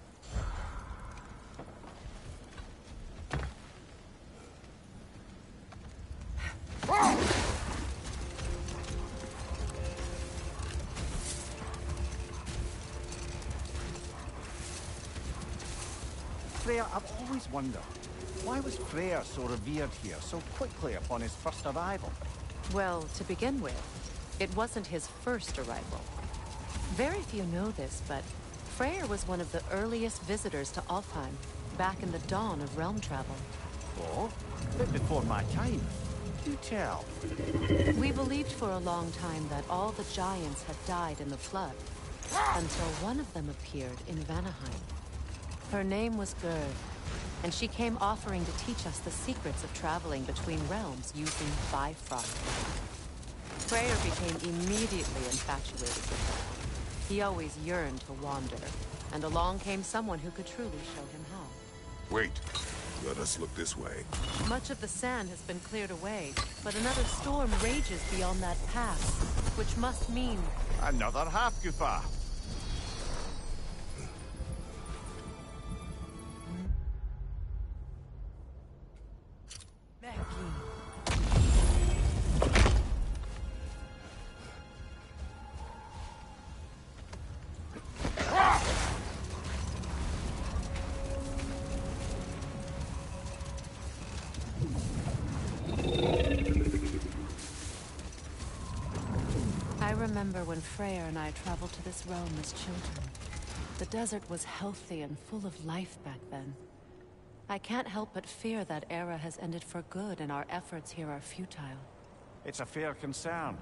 Freya, I've always wondered, why was Freyr so revered here so quickly upon his first arrival? Well, to begin with, it wasn't his first arrival. Very few know this, but Freyr was one of the earliest visitors to Alfheim, back in the dawn of realm travel. Oh? A bit before my time. Do tell. We believed for a long time that all the giants had died in the flood, until one of them appeared in Vanaheim. Her name was Gerd, and she came offering to teach us the secrets of traveling between realms using Bifrost. Freyr became immediately infatuated with her. He always yearned to wander, and along came someone who could truly show him how. Wait. Let us look this way. Much of the sand has been cleared away, but another storm rages beyond that pass, which must mean... Another Hafgufa! I remember when Freyr and I traveled to this realm as children. The desert was healthy and full of life back then. I can't help but fear that era has ended for good and our efforts here are futile. It's a fair concern.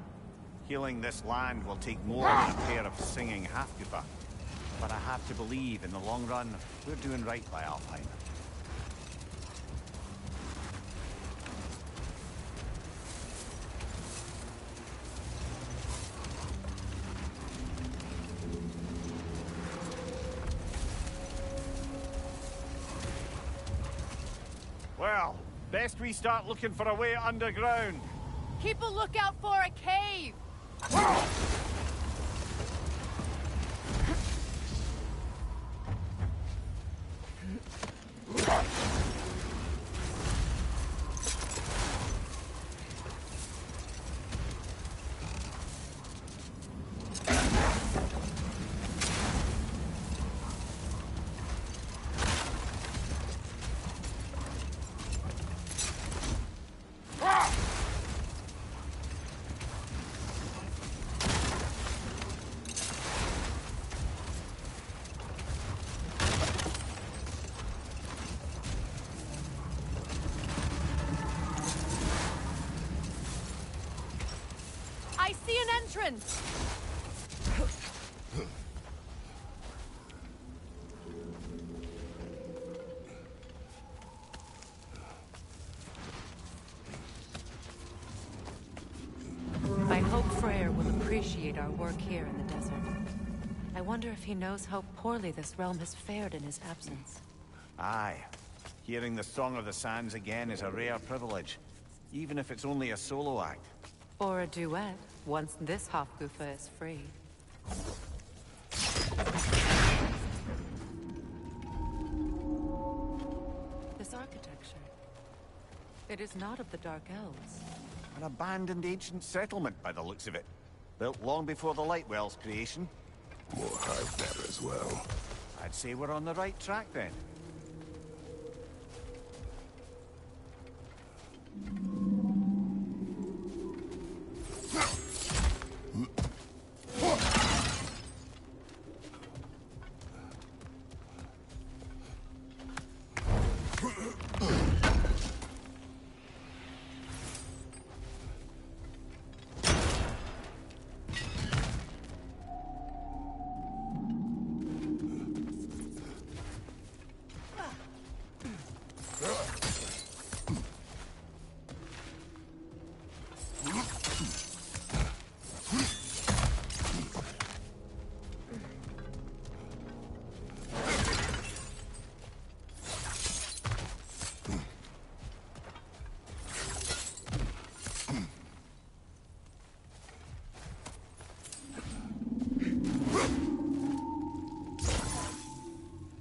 Healing this land will take more than a pair of singing Hafgufa. But I have to believe, in the long run, we're doing right by Alfheim. Well, best we start looking for a way underground. Keep a lookout for a cave! I see an entrance! I hope Freyr will appreciate our work here in the desert. I wonder if he knows how poorly this realm has fared in his absence. Aye. Hearing the Song of the Sands again is a rare privilege, even if it's only a solo act. Or a duet, once this Hafgufa is free. This architecture. It is not of the Dark Elves. An abandoned ancient settlement, by the looks of it. Built long before the Lightwell's creation. More hive matter as well. I'd say we're on the right track, then.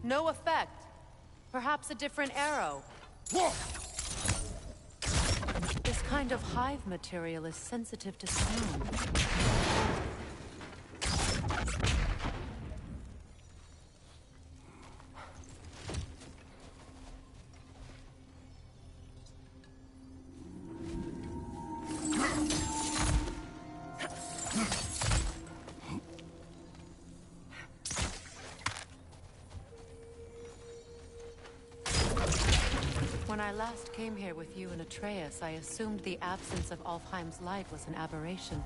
No effect. Perhaps a different arrow. This kind of hive material is sensitive to sound. When I last came here with you and Atreus, I assumed the absence of Alfheim's light was an aberration.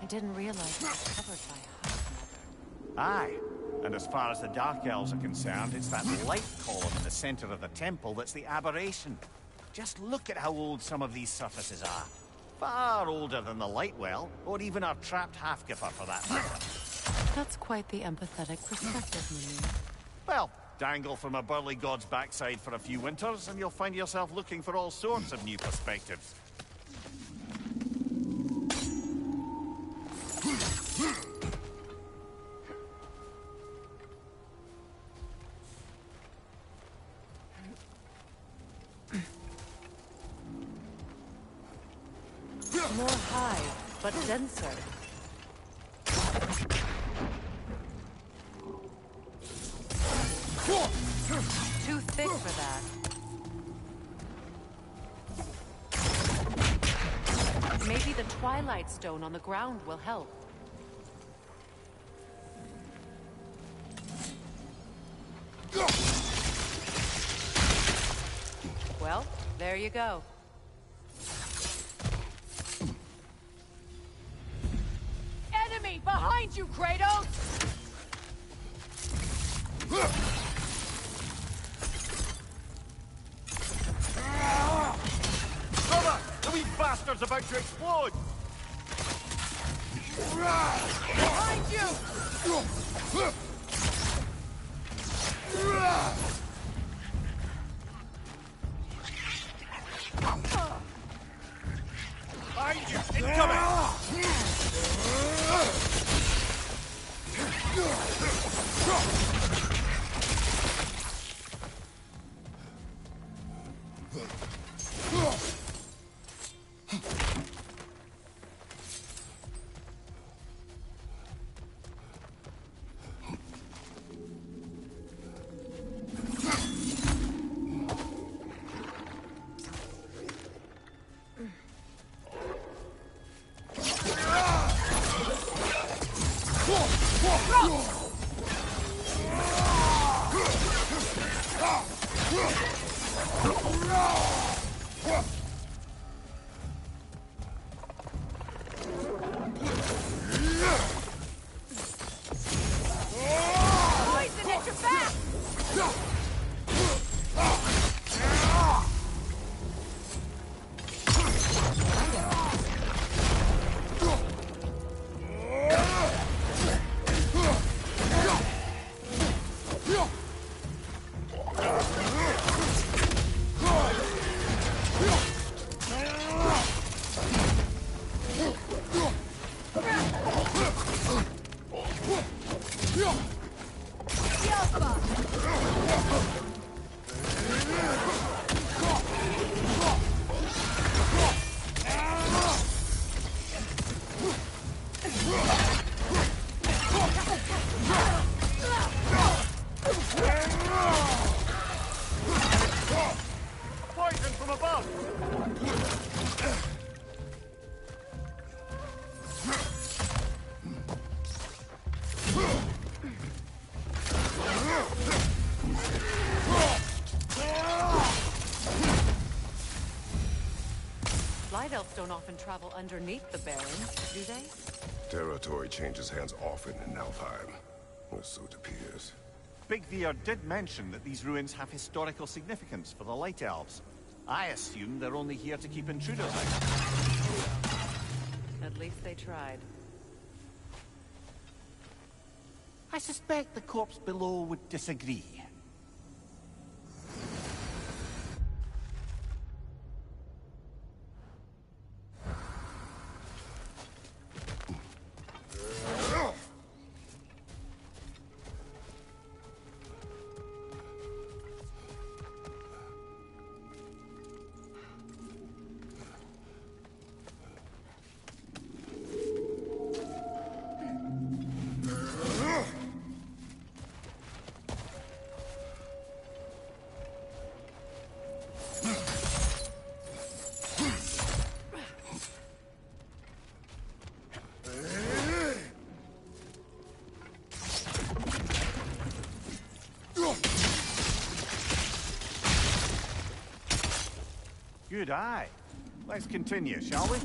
I didn't realize it was covered by a house mother. Aye. And as far as the Dark Elves are concerned, it's that light column in the center of the temple that's the aberration. Just look at how old some of these surfaces are. Far older than the light well, or even our trapped half-gipper for that matter. That's quite the empathetic perspective, Mimir. Well, dangle from a burly god's backside for a few winters, and you'll find yourself looking for all sorts of new perspectives. More high, but denser. Too thick for that. Maybe the Twilight Stone on the ground will help. Well, there you go. Enemy behind you, Kratos! Brother! The wee bastard's about to explode! Behind you! Behind you! Incoming! Poison at your back! Poison from above! Light elves don't often travel underneath the Barrens, do they? Territory changes hands often in Alfheim, or so it appears. Big Veer did mention that these ruins have historical significance for the Light Elves. I assume they're only here to keep intruders out. At least they tried. I suspect the corpse below would disagree. Good eye. Let's continue, shall we?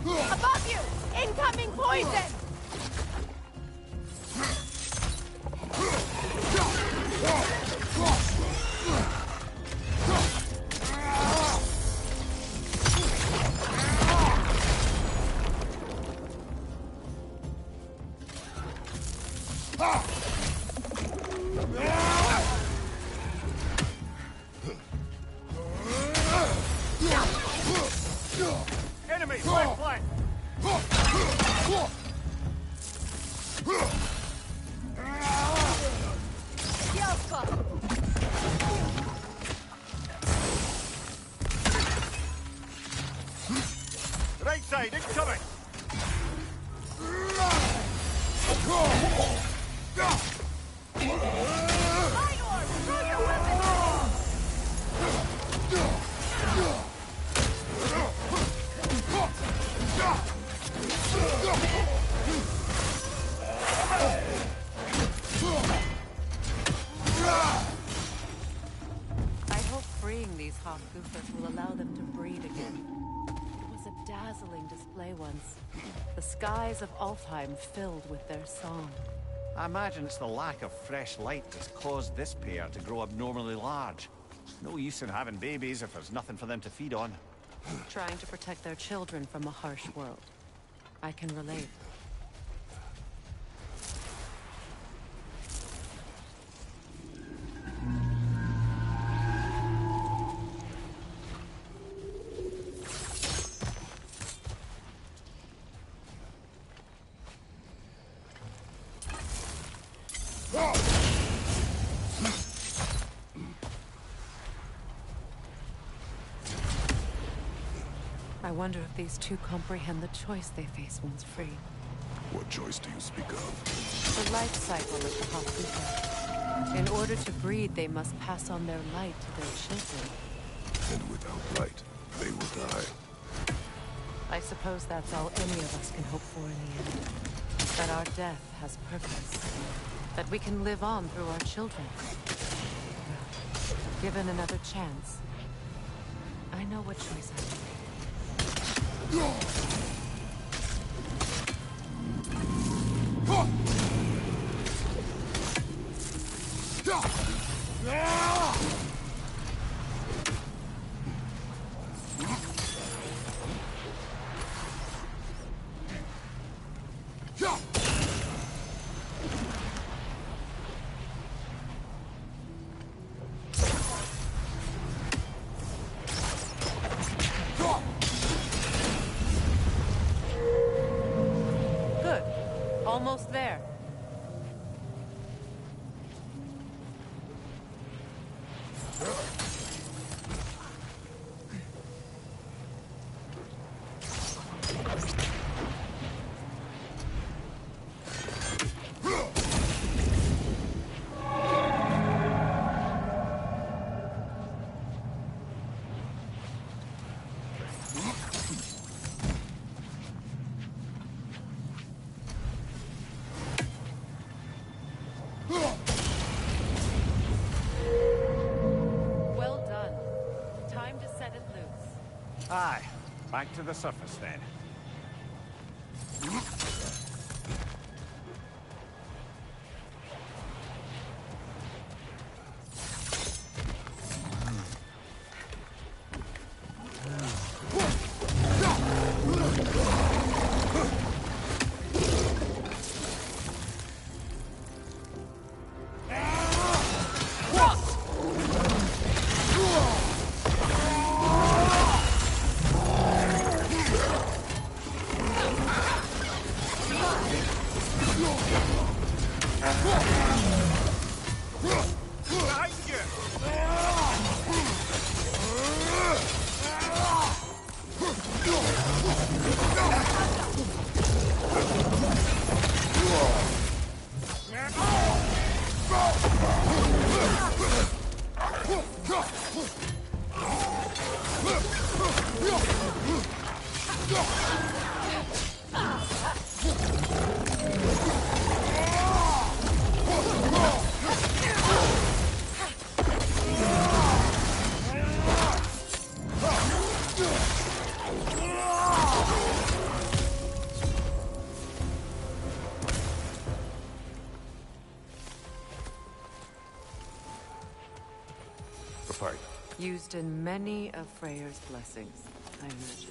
Above you! Incoming poison! Enemy, right flank! Right side, incoming! I hope freeing these Hofgoofers will allow them to breed again. It was a dazzling display once. The skies of Alfheim filled with their song. I imagine it's the lack of fresh light that's caused this pair to grow abnormally large. No use in having babies if there's nothing for them to feed on. Trying to protect their children from a harsh world. I can relate. I wonder if these two comprehend the choice they face once free. What choice do you speak of? The life cycle of the Hofgufer. In order to breed, they must pass on their light to their children. And without light, they will die. I suppose that's all any of us can hope for in the end. That our death has purpose. That we can live on through our children. Well, given another chance, I know what choice I will make. Aye. Back to the surface then. Used in many of Freyr's blessings, I imagine.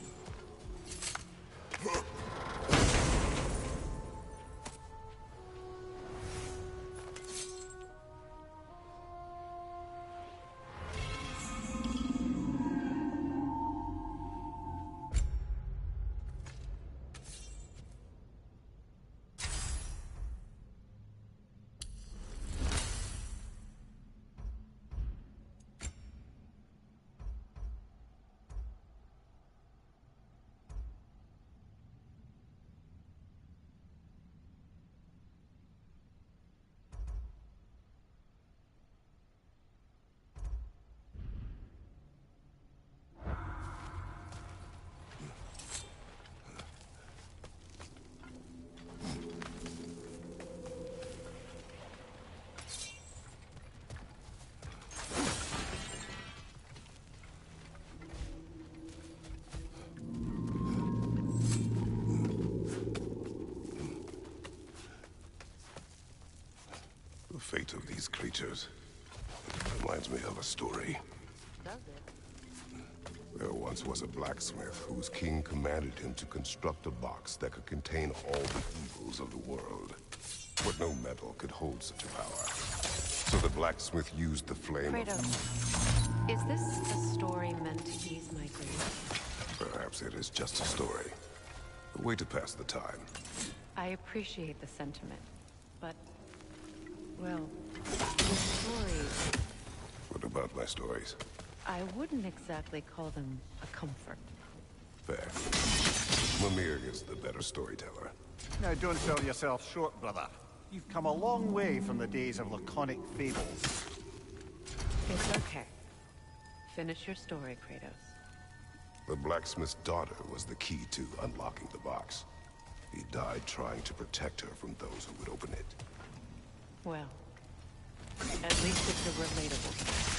The fate of these creatures reminds me of a story. Does it? There once was a blacksmith whose king commanded him to construct a box that could contain all the evils of the world. But no metal could hold such a power. So the blacksmith used the flame Kratos, is this a story meant to ease my grief? Perhaps it is just a story. A way to pass the time. I appreciate the sentiment, but... well, stories... What about my stories? I wouldn't exactly call them a comfort. Fair. Mimir is the better storyteller. Now don't sell yourself short, brother. You've come a long way from the days of laconic fables. It's okay. Finish your story, Kratos. The blacksmith's daughter was the key to unlocking the box. He died trying to protect her from those who would open it. Well, at least it's a relatable story.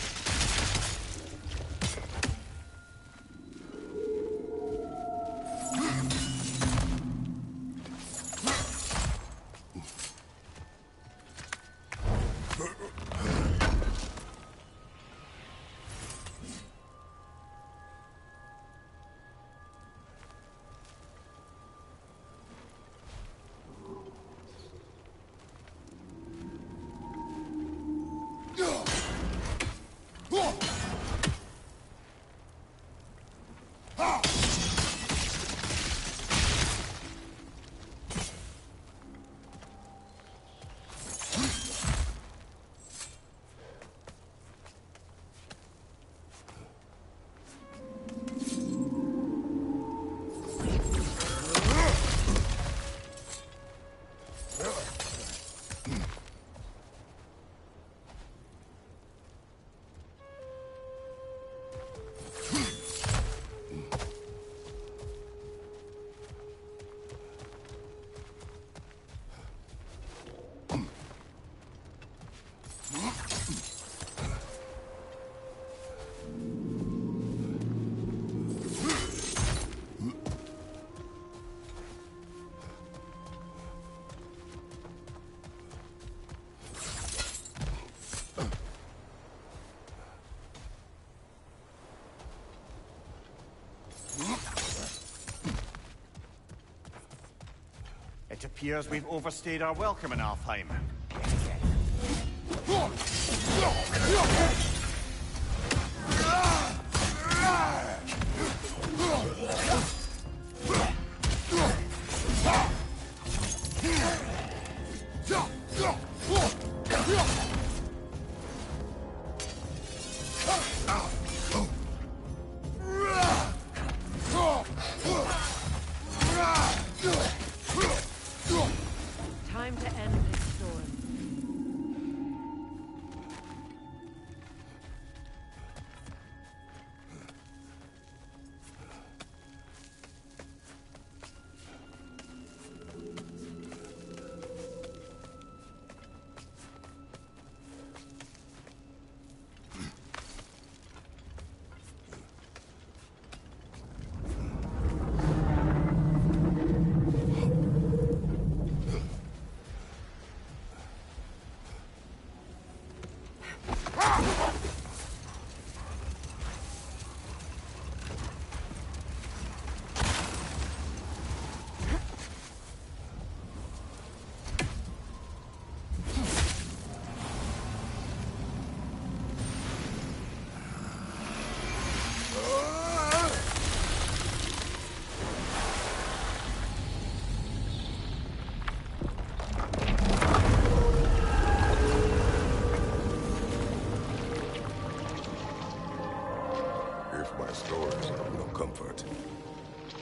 It appears we've overstayed our welcome in Alfheim. Time to end this storm.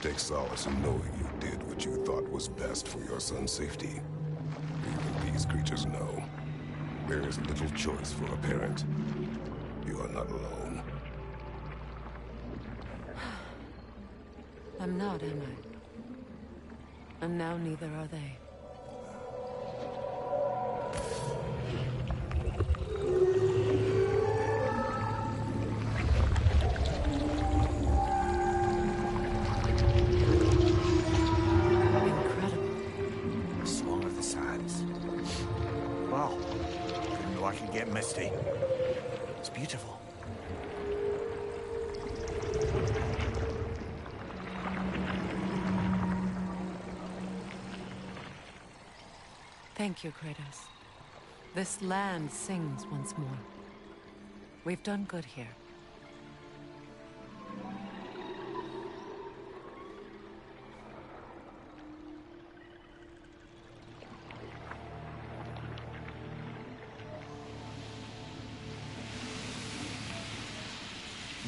Take solace in knowing you did what you thought was best for your son's safety. Even these creatures know. There is little choice for a parent. You are not alone. I'm not, am I? And now neither are they. Misty. It's beautiful. Thank you, Kratos. This land sings once more. We've done good here.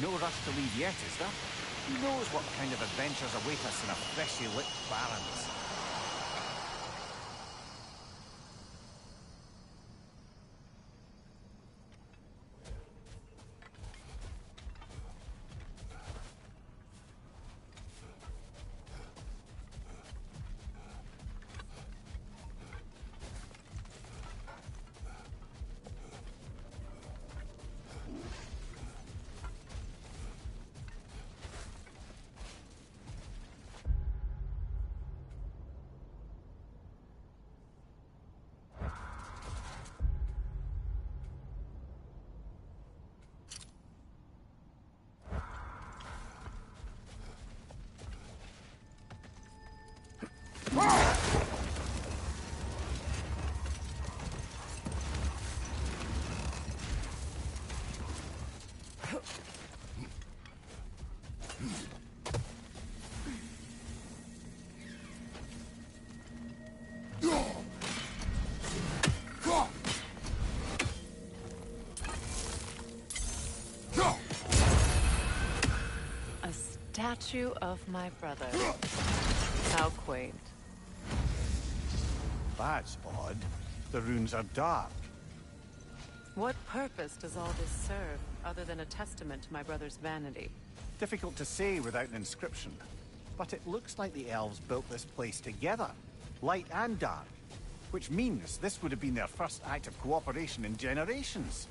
No rush to leave yet, is there? Who knows what kind of adventures await us in a freshly lit Barrens? Statue of my brother. How quaint. That's odd. The runes are dark. What purpose does all this serve, other than a testament to my brother's vanity? Difficult to say without an inscription. But it looks like the elves built this place together, light and dark. Which means this would have been their first act of cooperation in generations.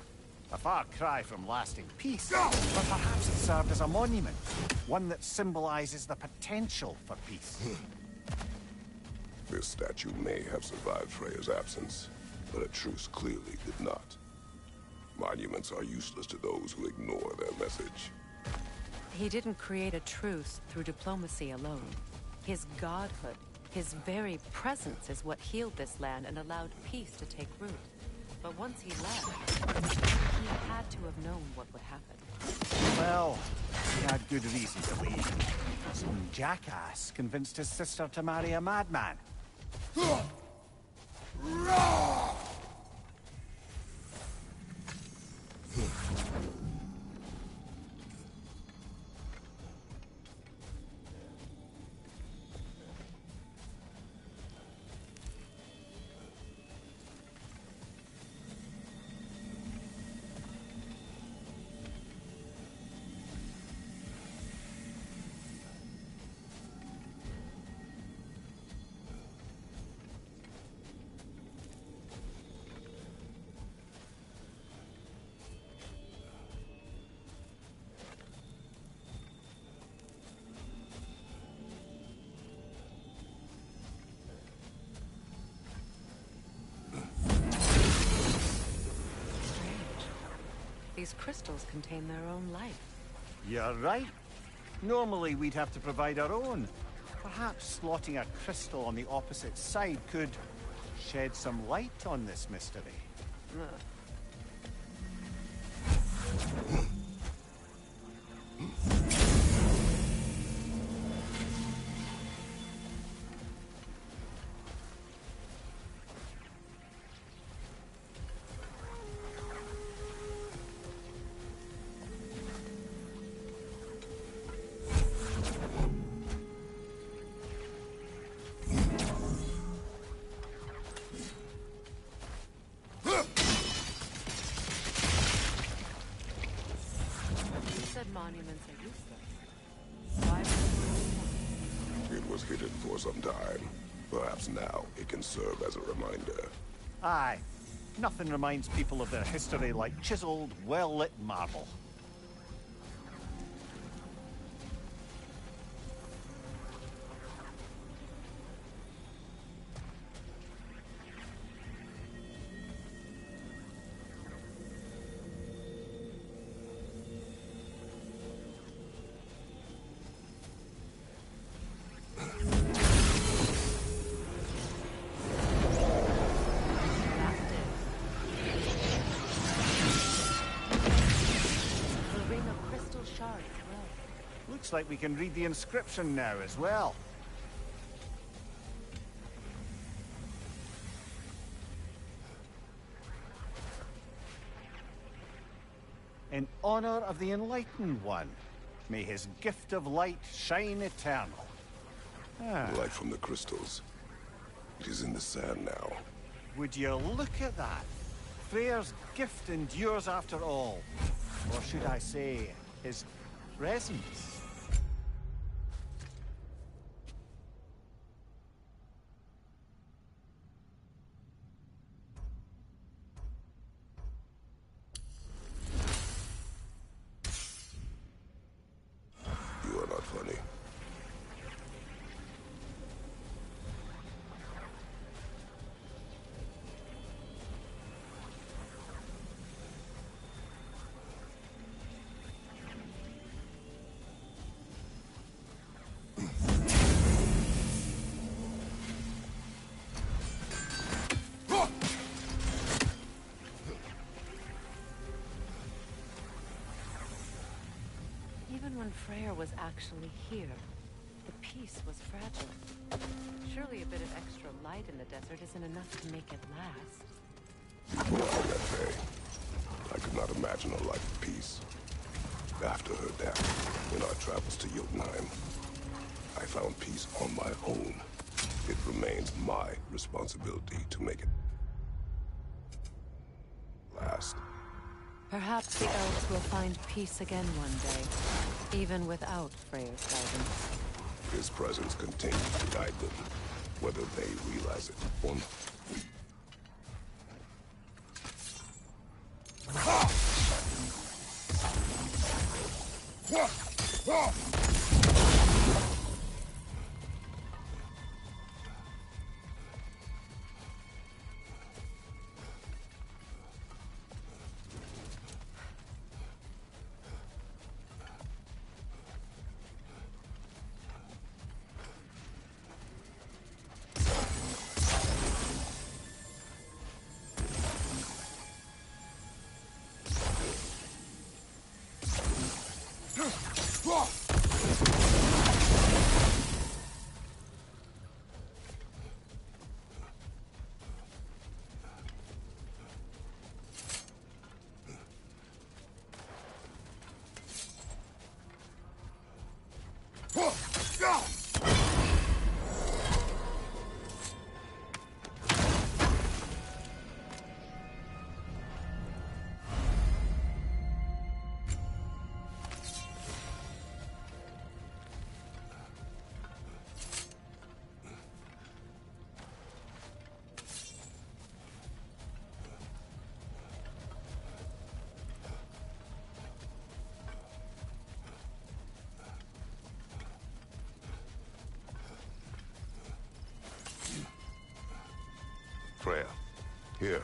A far cry from lasting peace, but perhaps it served as a monument. One that symbolizes the potential for peace. This statue may have survived Freya's absence, but a truce clearly did not. Monuments are useless to those who ignore their message. He didn't create a truce through diplomacy alone. His godhood His very presence is what healed this land and allowed peace to take root. But once he left, he had to have known what would happen. Well, he had good reason to leave. Some jackass convinced his sister to marry a madman. These crystals contain their own life. You're right. Normally we'd have to provide our own. Perhaps slotting a crystal on the opposite side could shed some light on this mystery. Monuments are useless. Why would they? It was hidden for some time. Perhaps now it can serve as a reminder. Aye. Nothing reminds people of their history like chiseled, well-lit marble. Looks like we can read the inscription now as well. In honor of the Enlightened One, may his gift of light shine eternal. Light from the crystals. It is in the sand now. Would you look at that? Freyr's gift endures after all. Or should I say, his presence? You are not funny. Even when Freyr was actually here, the peace was fragile. Surely a bit of extra light in the desert isn't enough to make it last. Well, that day, I could not imagine a life of peace. After her death, in our travels to Jotunheim, I found peace on my own. It remains my responsibility to make it last. Perhaps the elves will find peace again one day, even without Freyr's guidance. His presence continues to guide them, whether they realize it or not. Freya, here.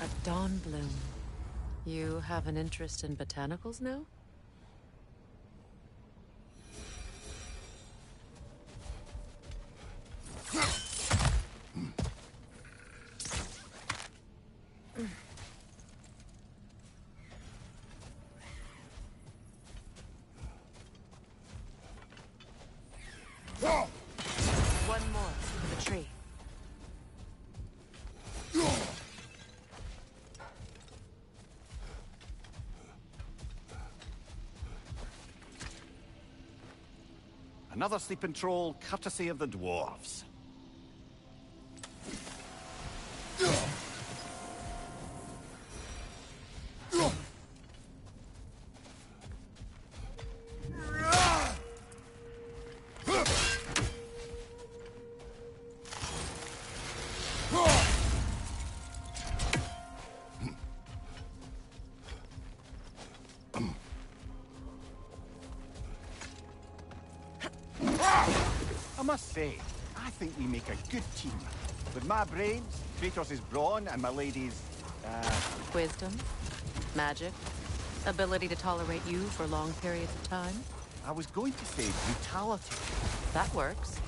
A dawn bloom. You have an interest in botanicals now? One more for the tree. Another sleeping troll, courtesy of the dwarves. I must say, I think we make a good team. With my brains, Kratos' brawn, and my lady's, Wisdom, magic, ability to tolerate you for long periods of time. I was going to say brutality. That works.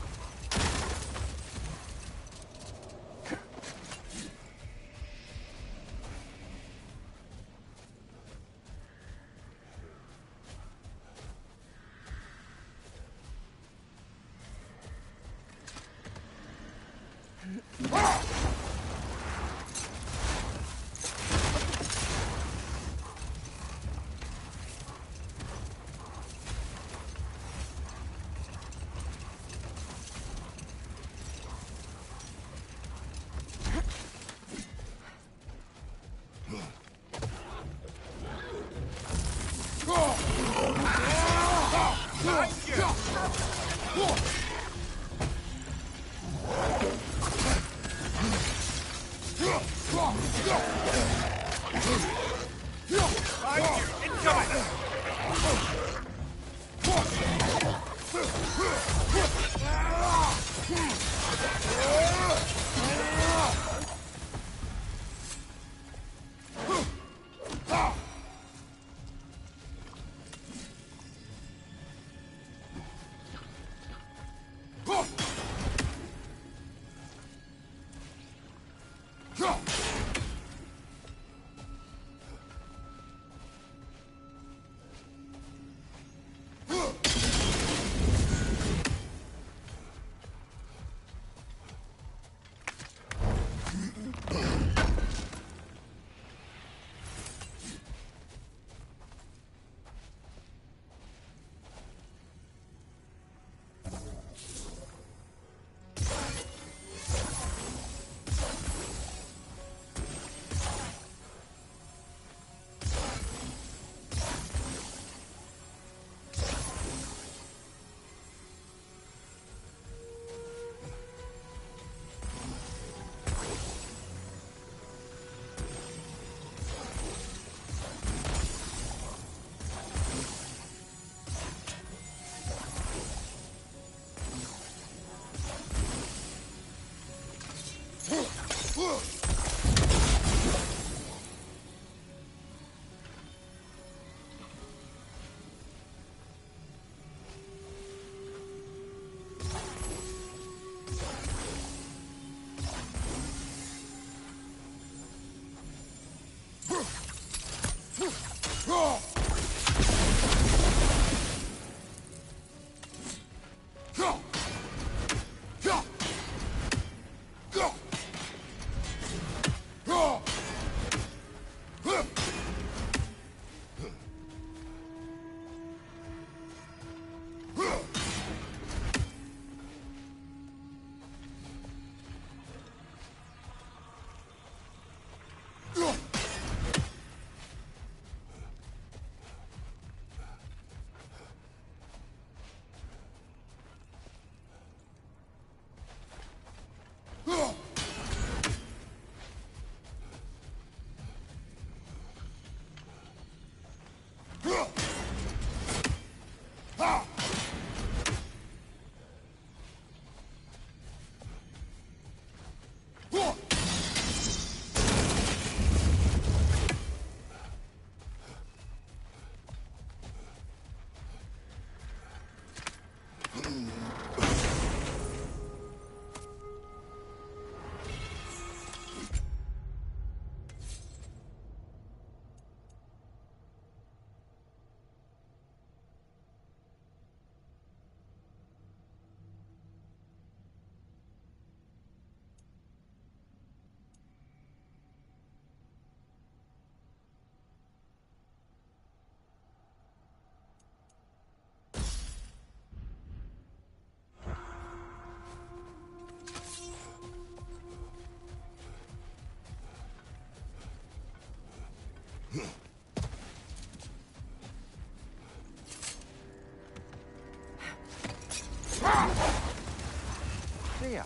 There.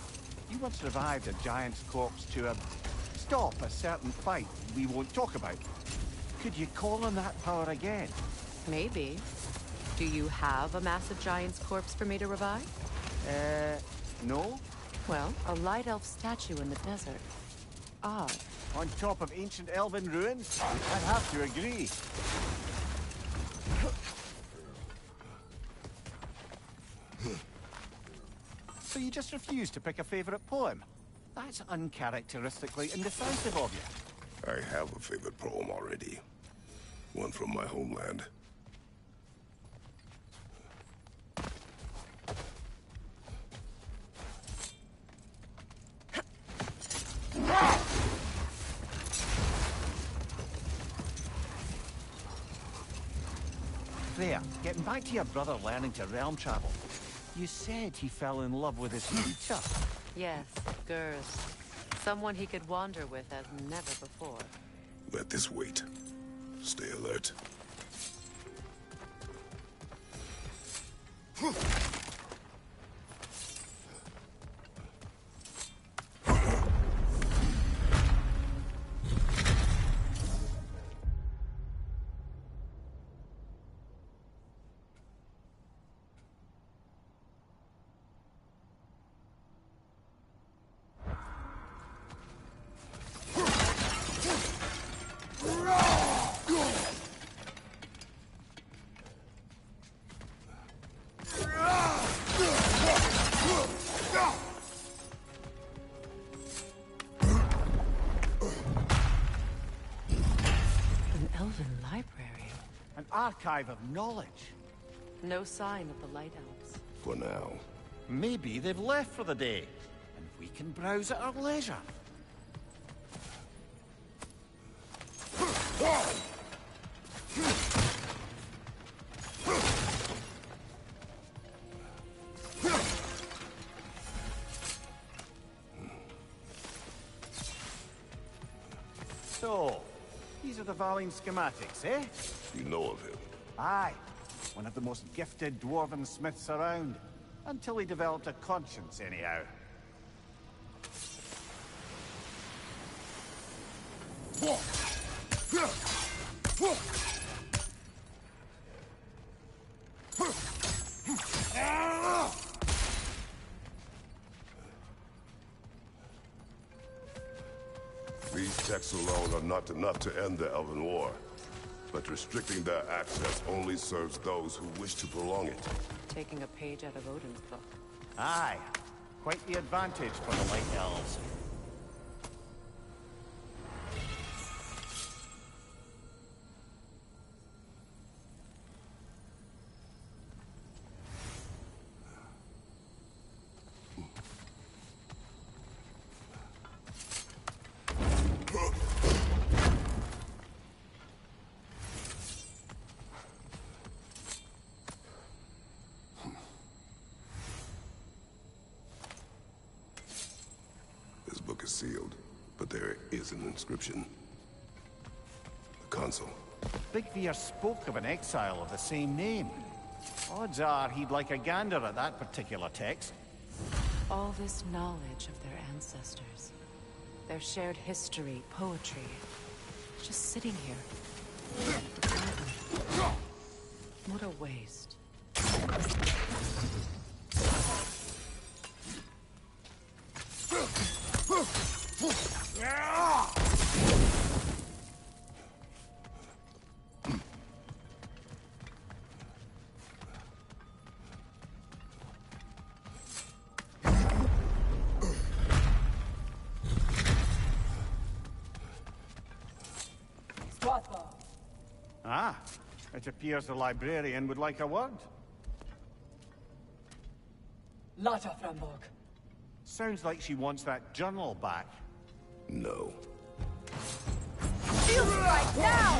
You once revived a giant's corpse to stop a certain fight we won't talk about. Could you call on that power again? Maybe. Do you have a massive giant's corpse for me to revive? No? Well, a light elf statue in the desert. Odd. On top of ancient elven ruins? I'd have to agree. So you just refuse to pick a favorite poem? That's uncharacteristically indecisive of you. I have a favorite poem already. One from my homeland. There, getting back to your brother learning to realm travel. You said he fell in love with his teacher. Yes, Gers. Someone he could wander with as never before. Let this wait. Stay alert. Archive of knowledge. No sign of the Light Elves. For now. Maybe they've left for the day, and we can browse at our leisure. So, these are the Valine schematics, eh? You know of him? Aye. One of the most gifted dwarven smiths around. Until he developed a conscience, anyhow. These texts alone are not enough to end the Elven War. But restricting their access only serves those who wish to prolong it. Taking a page out of Odin's book. Aye. Quite the advantage for the Light Elves. Sealed, but there is an inscription. The console. Big Veer spoke of an exile of the same name. Odds are he'd like a gander at that particular text. All this knowledge of their ancestors, their shared history, poetry, just sitting here. What a waste. Ah, it appears the librarian would like a word. Lata Framborg. Sounds like she wants that journal back. No. Shield strike now!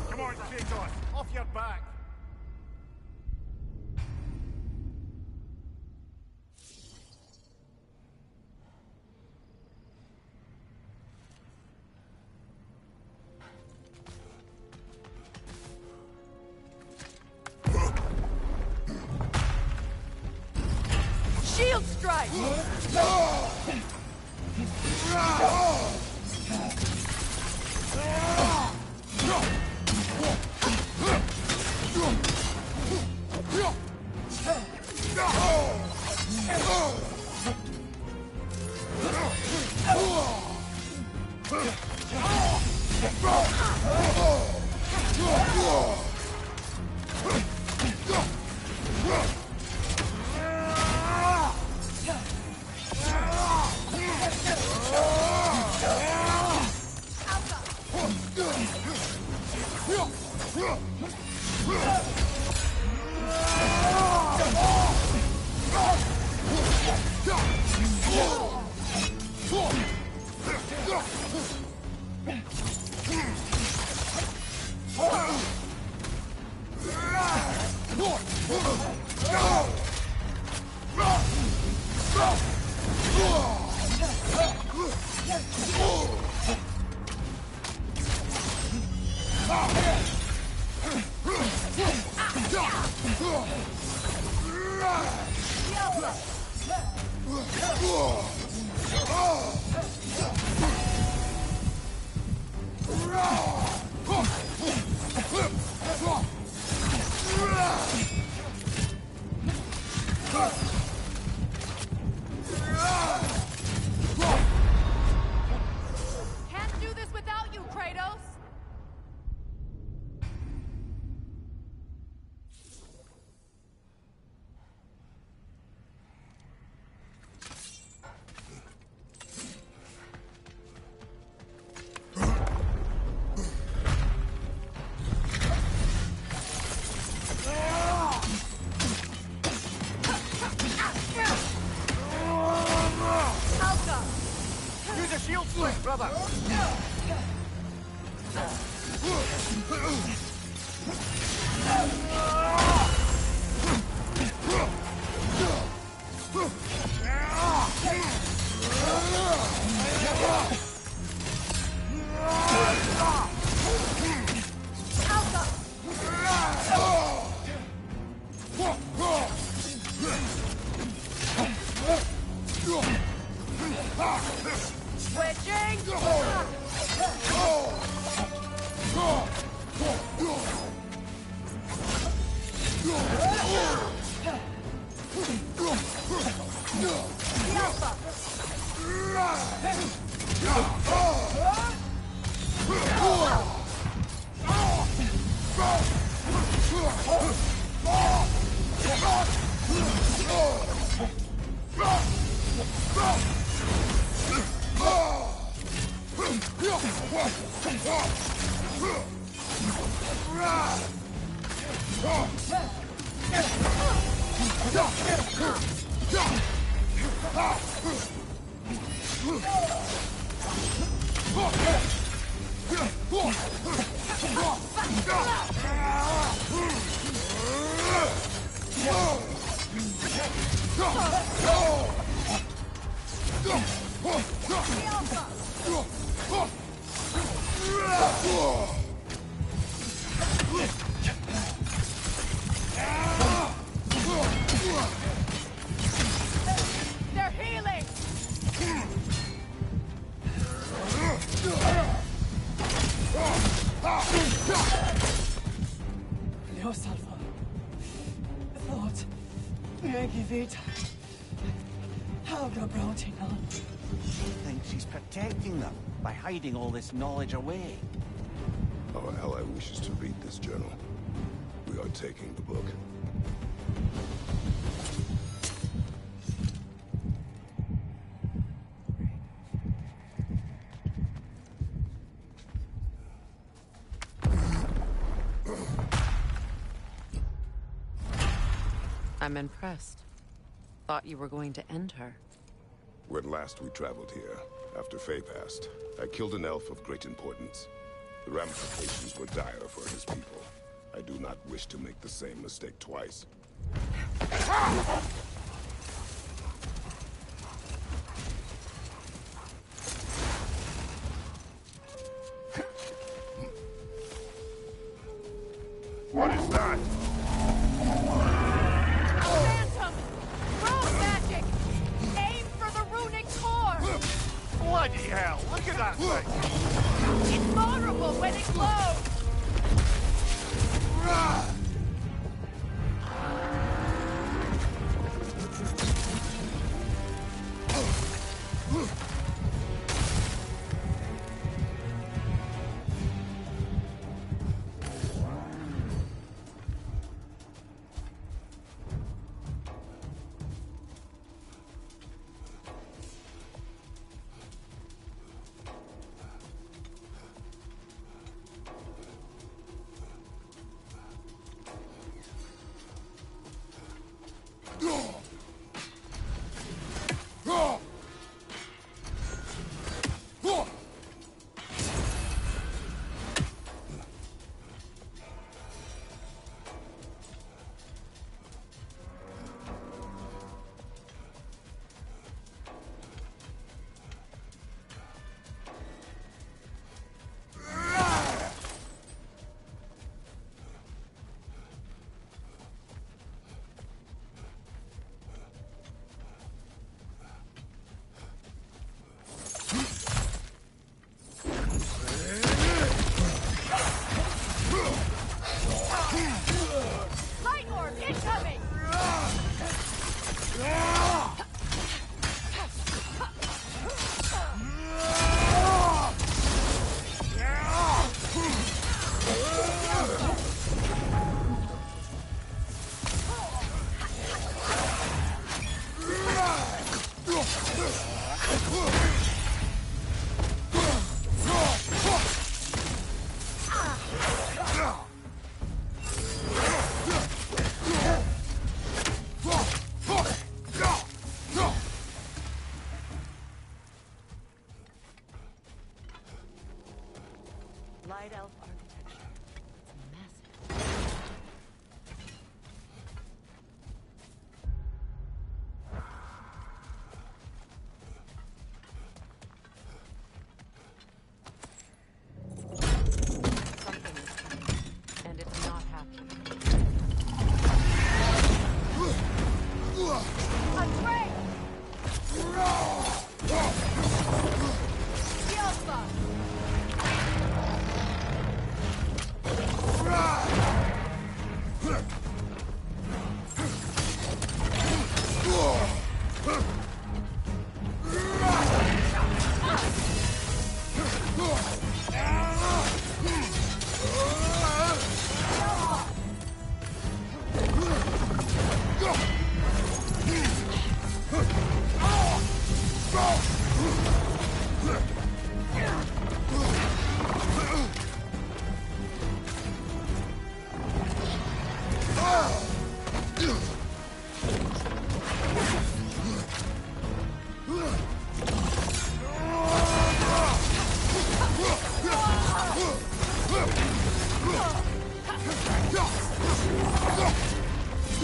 Come on, Kratos, off your back. Shield strike! Can't do this without you, Kratos! Use a shield split, brother. Fast! They're healing! Leo Salva. Thought. Megivita. Helga Brotinon. I think she's protecting them by hiding all this knowledge away. Our ally wishes to read this journal. We are taking the book. I'm impressed. Thought you were going to end her. When last we traveled here, after Faye passed, I killed an elf of great importance. The ramifications were dire for his people. I do not wish to make the same mistake twice. What is that? Phantom! Rune magic! Aim for the runic core! Bloody hell, look at that thing! It's vulnerable when it glows!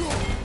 Ugh!